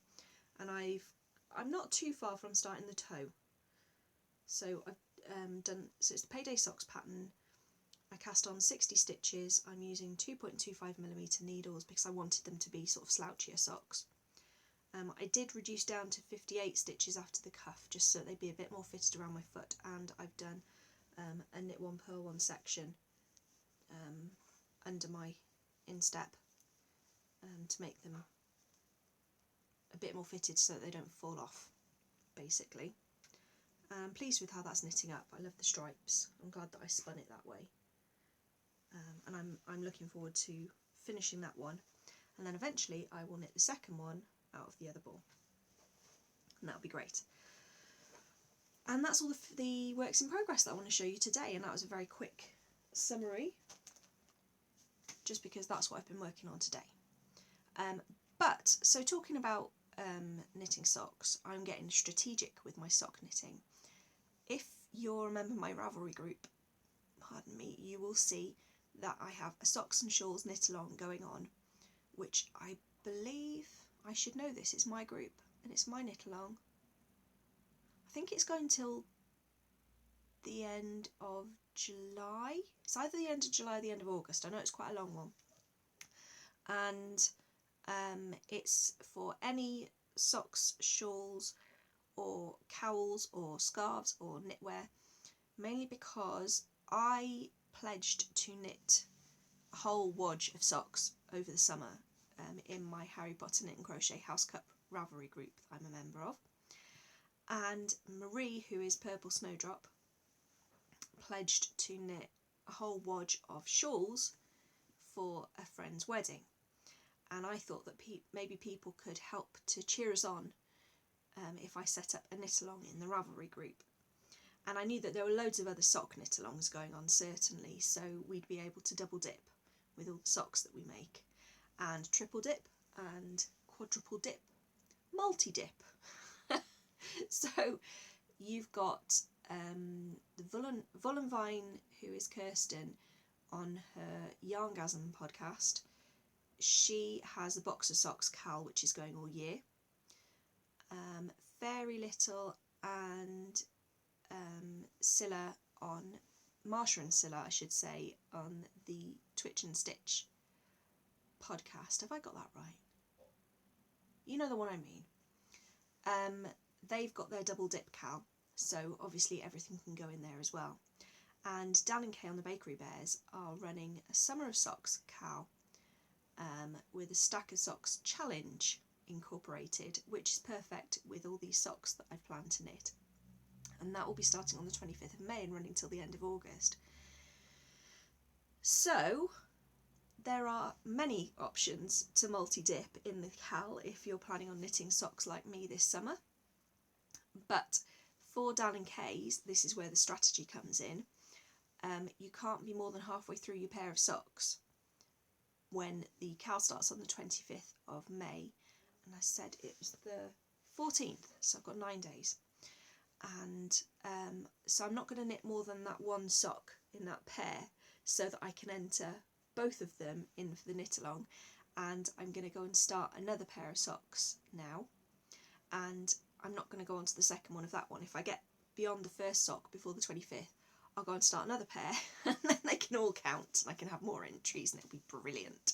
And I'm not too far from starting the toe. So I've so it's the Payday socks pattern. I cast on 60 stitches. I'm using 2.25mm needles because I wanted them to be sort of slouchier socks. I did reduce down to 58 stitches after the cuff just so they'd be a bit more fitted around my foot, and I've done a knit one purl one section under my instep to make them a bit more fitted so that they don't fall off, basically. I'm pleased with how that's knitting up. I love the stripes. I'm glad that I spun it that way. And I'm looking forward to finishing that one, and then eventually I will knit the second one out of the other ball, and that'll be great. And that's all the works in progress that I want to show you today, and that was a very quick summary just because that's what I've been working on today. So talking about knitting socks, I'm getting strategic with my sock knitting. If you'll remember my Ravelry group, pardon me, you will see that I have a socks and shawls knit along going on, which I believe I should know this. It's my group and it's my knit along. I think it's going till the end of July. It's either the end of July or the end of August. I know it's quite a long one. And it's for any socks, shawls or cowls or scarves or knitwear, mainly because I pledged to knit a whole wodge of socks over the summer in my Harry Potter Knit and Crochet House Cup Ravelry group that I'm a member of. And Marie, who is Purple Snowdrop, pledged to knit a whole wodge of shawls for a friend's wedding. And I thought that maybe people could help to cheer us on if I set up a knit along in the Ravelry group. And I knew that there were loads of other sock knit alongs going on, certainly, so we'd be able to double dip with all the socks that we make, and triple dip and quadruple dip, multi dip. So you've got the Vollenvine, who is Kirsten, on her Yarngasm podcast. She has the Boxer Socks Cal, which is going all year. Fairy Little and Scylla on, Marsha and Scylla, I should say, on the Twitch and Stitch podcast. Have I got that right? You know the one I mean. They've got their double dip cal, so obviously everything can go in there as well. And Dan and Kay on the Bakery Bears are running a Summer of Socks cal with a Stack of Socks challenge incorporated, which is perfect with all these socks that I've planned to knit. And that will be starting on the 25th of May and running till the end of August. So there are many options to multi-dip in the cal if you're planning on knitting socks like me this summer. But for Dan and Kay's, this is where the strategy comes in. You can't be more than halfway through your pair of socks when the cal starts on the 25th of May. And I said it was the 14th, so I've got 9 days. And so I'm not going to knit more than that one sock in that pair so that I can enter both of them in for the knit along. And I'm going to go and start another pair of socks now, and I'm not going to go on to the second one of that one. If I get beyond the first sock before the 25th, I'll go and start another pair, and then they can all count and I can have more entries and it'll be brilliant.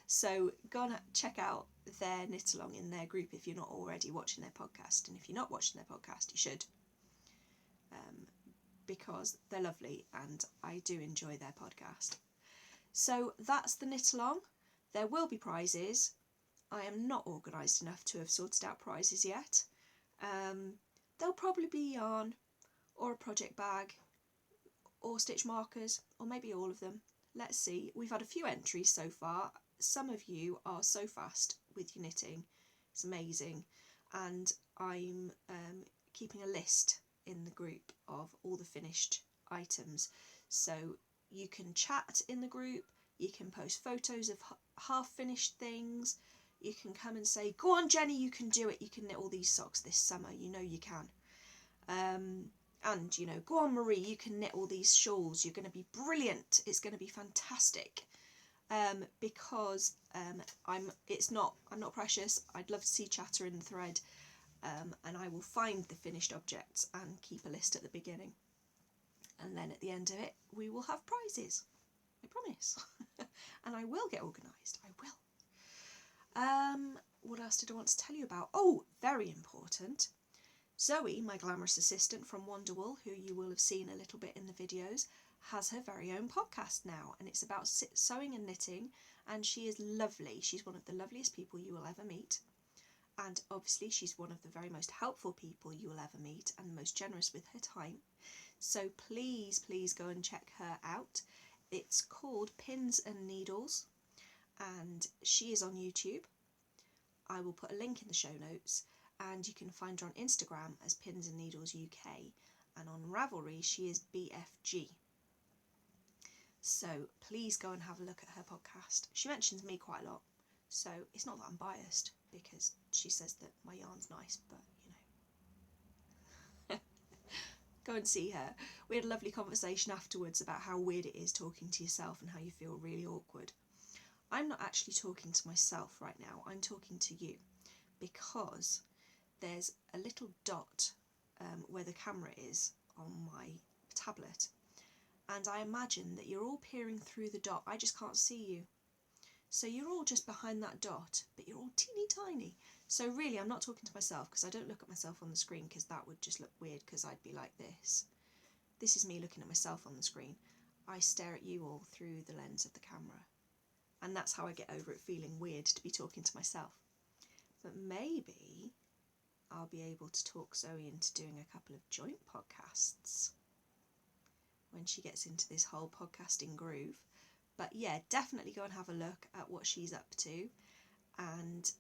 So go and check out their knit along in their group if you're not already watching their podcast, and if you're not watching their podcast, you should, because they're lovely and I do enjoy their podcast. So that's the knit along. There will be prizes. I am not organised enough to have sorted out prizes yet. There'll probably be yarn or a project bag or stitch markers, or maybe all of them. Let's see. We've had a few entries so far. Some of you are so fast with your knitting. It's amazing. And I'm keeping a list in the group of all the finished items. So you can chat in the group, you can post photos of half finished things, you can come and say, go on Jenny, you can do it, you can knit all these socks this summer, you know you can. And you know, go on Marie, you can knit all these shawls, you're going to be brilliant, it's going to be fantastic. Because I'm not precious. I'd love to see chatter in the thread, and I will find the finished objects and keep a list at the beginning, and then at the end of it we will have prizes, I promise. And I will get organised, I will. What else did I want to tell you about? Oh, very important, Zoe, my glamorous assistant from Wonderwool, who you will have seen a little bit in the videos, has her very own podcast now, and it's about sewing and knitting, and she is lovely. She's one of the loveliest people you will ever meet, and obviously she's one of the very most helpful people you will ever meet, and most generous with her time. So please go and check her out. It's called Pins and Needles, and she is on YouTube. I will put a link in the show notes, and you can find her on Instagram as Pins and Needles UK, and on Ravelry she is BFG. So please go and have a look at her podcast. She mentions me quite a lot, so it's not that I'm biased, because she says that my yarn's nice, but you know. Go and see her. We had a lovely conversation afterwards about how weird it is talking to yourself and how you feel really awkward. I'm not actually talking to myself right now, I'm talking to you, because there's a little dot where the camera is on my tablet, and I imagine that you're all peering through the dot. I just can't see you. So you're all just behind that dot, but you're all teeny tiny. So really I'm not talking to myself, because I don't look at myself on the screen, because that would just look weird, because I'd be like this. This is me looking at myself on the screen. I stare at you all through the lens of the camera. And that's how I get over it feeling weird to be talking to myself. But maybe I'll be able to talk Zoe into doing a couple of joint podcasts when she gets into this whole podcasting groove. But yeah, definitely go and have a look at what she's up to, and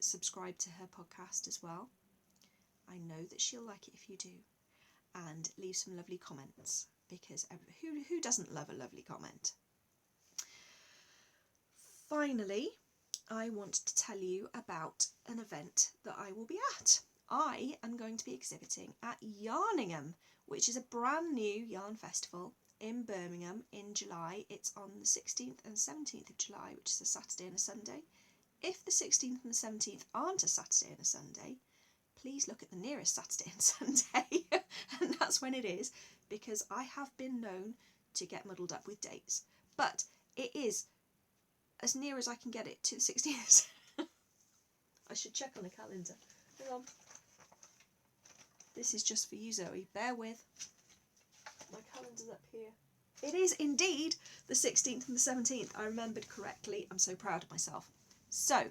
subscribe to her podcast as well. I know that she'll like it if you do, and leave some lovely comments, because who doesn't love a lovely comment? Finally, I want to tell you about an event that I will be at. I am going to be exhibiting at Yarningham, which is a brand new yarn festival in Birmingham in July. It's on the 16th and 17th of July, which is a Saturday and a Sunday. If the 16th and the 17th aren't a Saturday and a Sunday, please look at the nearest Saturday and Sunday, and that's when it is, because I have been known to get muddled up with dates. But it is as near as I can get it to the 16th. I should check on the calendar. Hang on. This is just for you, Zoe. Bear with. My calendar's up here. It is indeed the 16th and the 17th. I remembered correctly. I'm so proud of myself. So,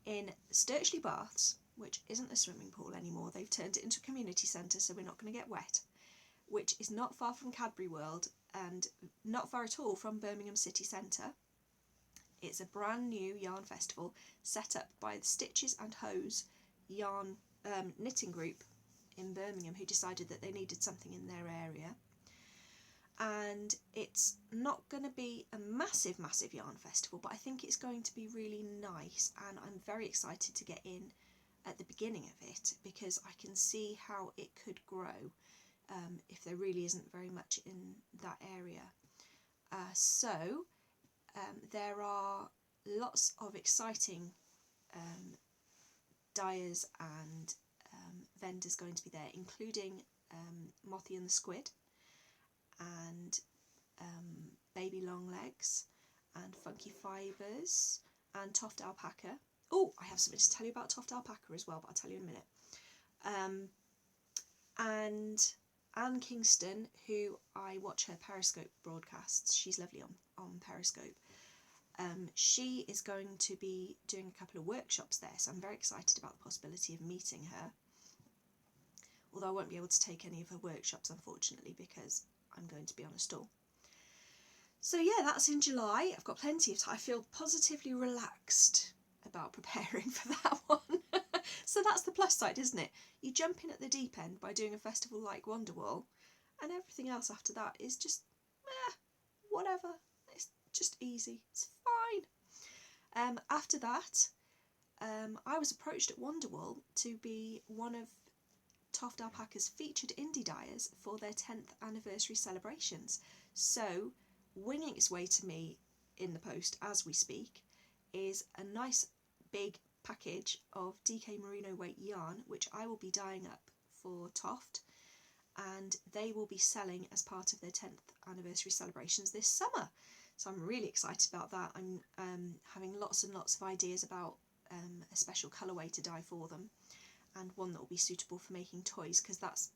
in Sturchley Baths, which isn't a swimming pool anymore, they've turned it into a community centre, so we're not going to get wet, which is not far from Cadbury World and not far at all from Birmingham City Centre. It's a brand new yarn festival set up by the Stitches and Hose yarn knitting group in Birmingham, who decided that they needed something in their area. And it's not going to be a massive yarn festival, but I think it's going to be really nice, and I'm very excited to get in at the beginning of it, because I can see how it could grow if there really isn't very much in that area. So there are lots of exciting dyers and vendors going to be there, including Mothy and the Squid, and Baby Longlegs, and Funky Fibres, and Toft Alpaca. Oh, I have something to tell you about Toft Alpaca as well, but I'll tell you in a minute. And Anne Kingston, who I watch her Periscope broadcasts, she's lovely on Periscope. She is going to be doing a couple of workshops there, so I'm very excited about the possibility of meeting her. Although I won't be able to take any of her workshops, unfortunately, because I'm going to be on a stall. So yeah, that's in July. I've got plenty of time. I feel positively relaxed about preparing for that one. So that's the plus side, isn't it? You jump in at the deep end by doing a festival like Wonderwool, and everything else after that is just whatever. It's just easy. It's fine. After that, I was approached at Wonderwool to be one of Toft Alpaca's featured indie dyers for their 10th anniversary celebrations. So, winging its way to me in the post as we speak is a nice big package of DK Merino weight yarn, which I will be dyeing up for Toft, and they will be selling as part of their 10th anniversary celebrations this summer. So I'm really excited about that. I'm having lots and lots of ideas about a special colourway to dye for them, and one that will be suitable for making toys, because that's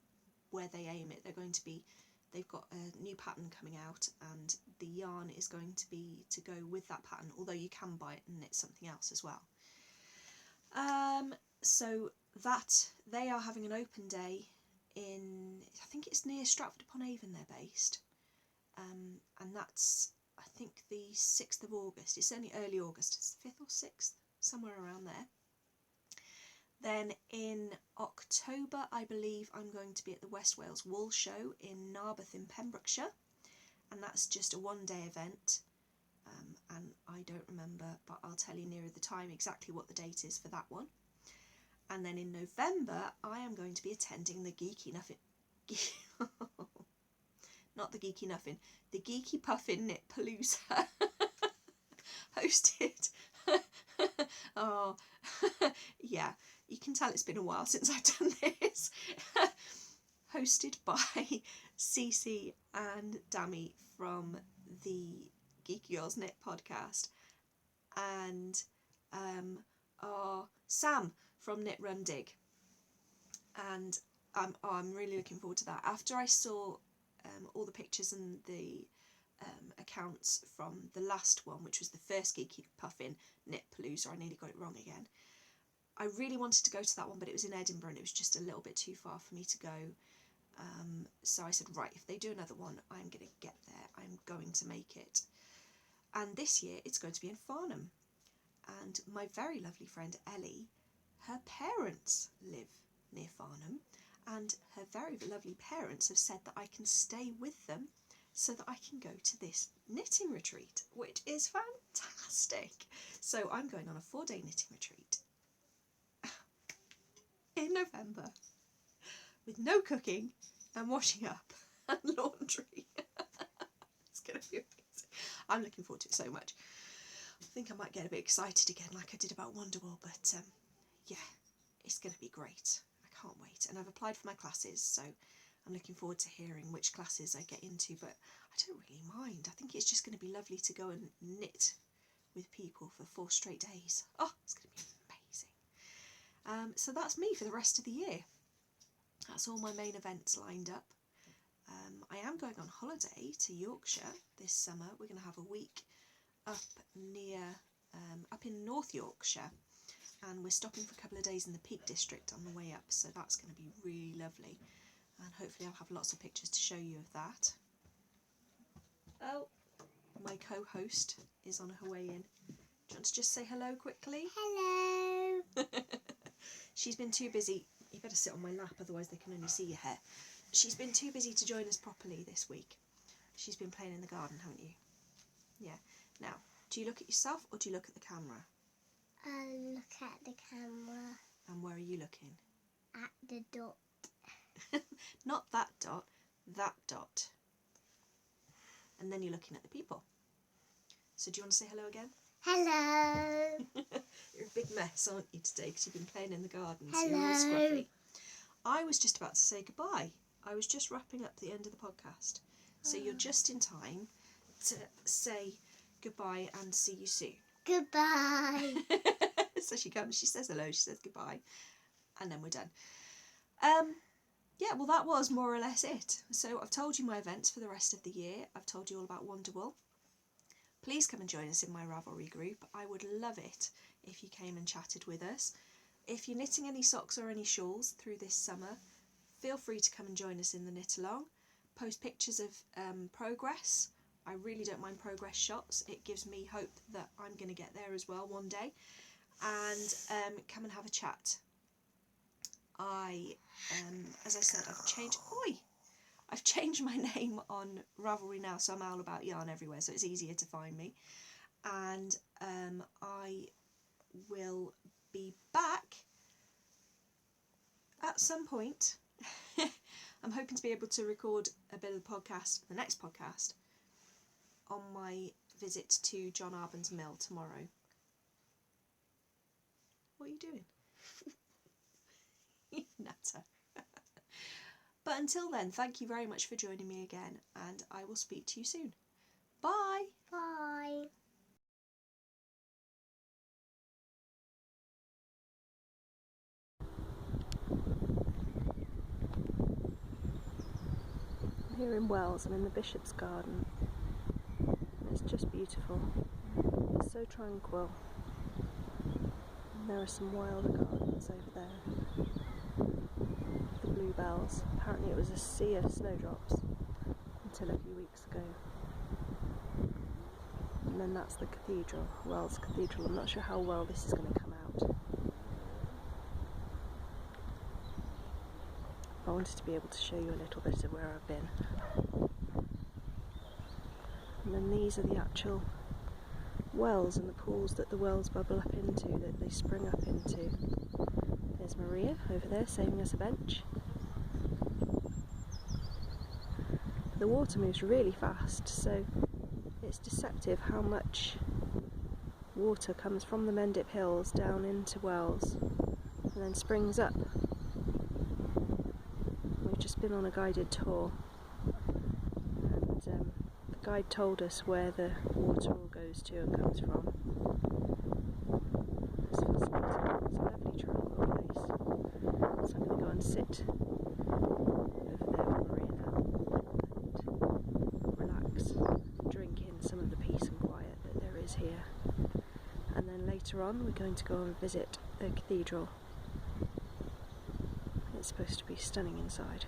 where they aim it. They've got a new pattern coming out, and the yarn is going to be to go with that pattern, although you can buy it and knit something else as well. So that they are having an open day in, I think it's near Stratford upon Avon they're based, and that's, I think, the 6th of August. It's only early August, it's the 5th or 6th, somewhere around there. Then in October, I believe I'm going to be at the West Wales Wool Show in Narberth in Pembrokeshire, and that's just a one-day event, and I don't remember, but I'll tell you nearer the time exactly what the date is for that one. And then in November, I am going to be attending the Geeky Nuffin... not the Geeky Nuffin, the Geeky Puffin Knit Palooza, hosted... oh, yeah, you can tell it's been a while since I've done this. Hosted by Cece and Dammy from the Geeky Girls Knit podcast, and Sam from Knit Run Dig. And I'm really looking forward to that. After I saw all the pictures and the accounts from the last one, which was the first Geeky Puffin Knit Palooza, I nearly got it wrong again. I really wanted to go to that one, but it was in Edinburgh and it was just a little bit too far for me to go. So I said, right, if they do another one, I'm going to get there. I'm going to make it. And this year it's going to be in Farnham. And my very lovely friend Ellie, her parents live near Farnham, and her very lovely parents have said that I can stay with them so that I can go to this knitting retreat, which is fantastic. So I'm going on a 4-day knitting retreat in November with no cooking and washing up and laundry. It's going to be amazing. I'm looking forward to it so much. I think I might get a bit excited again like I did about Wonderwool, but yeah, it's going to be great. I can't wait. And I've applied for my classes, so I'm looking forward to hearing which classes I get into, but I don't really mind. I think it's just going to be lovely to go and knit with people for 4 straight days. Oh, it's going to be amazing. So that's me for the rest of the year. That's all my main events lined up. I am going on holiday to Yorkshire this summer. We're going to have a week up in North Yorkshire, and we're stopping for a couple of days in the Peak District on the way up, so that's going to be really lovely, and hopefully I'll have lots of pictures to show you of that. Oh, my co-host is on her way in. Do you want to just say hello quickly? Hello. She's been too busy. You better sit on my lap, otherwise they can only see your hair. She's been too busy to join us properly this week. She's been playing in the garden, haven't you? Yeah. Now, do you look at yourself or do you look at the camera? Look at the camera. And where are you looking? At the dot. Not that dot, that dot. And then you're looking at the people. So do you want to say hello again? Hello. You're a big mess, aren't you, today, because you've been playing in the garden, so Hello. you're all scruffy. I was just about to say goodbye. I was just wrapping up the end of the podcast. So you're just in time to say goodbye and see you soon. Goodbye. So she comes, she says hello, she says goodbye, and then we're done. yeah, well, that was more or less it. So I've told you my events for the rest of the year. I've told you all about Wonderwool. Please come and join us in my Ravelry group. I would love it if you came and chatted with us. If you're knitting any socks or any shawls through this summer, feel free to come and join us in the knit along. Post pictures of progress. I really don't mind progress shots. It gives me hope that I'm going to get there as well one day. And come and have a chat. As I said, I've changed my name on Ravelry now, so I'm Owl About Yarn everywhere, so it's easier to find me. And I will be back at some point. I'm hoping to be able to record a bit of the next podcast, on my visit to John Arbon's mill tomorrow. What are you doing? Natter. But until then, thank you very much for joining me again, and I will speak to you soon. Bye! Bye. I'm here in Wales. I'm in the Bishop's Garden. It's just beautiful. It's so tranquil. And there are some wilder gardens over there. The bluebells. Apparently it was a sea of snowdrops until a few weeks ago. And then that's the cathedral, Wells Cathedral. I'm not sure how well this is going to come out. I wanted to be able to show you a little bit of where I've been. And then these are the actual wells and the pools that the wells bubble up into, that they spring up into. There's Maria over there saving us a bench. The water moves really fast, so it's deceptive how much water comes from the Mendip Hills down into Wells and then springs up. We've just been on a guided tour, and the guide told us where the water all goes to and comes from. It's fascinating. It's a lovely tranquil place. So I'm going to go and sit over there with Marina and relax, drink in some of the peace and quiet that there is here. And then later on we're going to go and visit the cathedral. It's supposed to be stunning inside.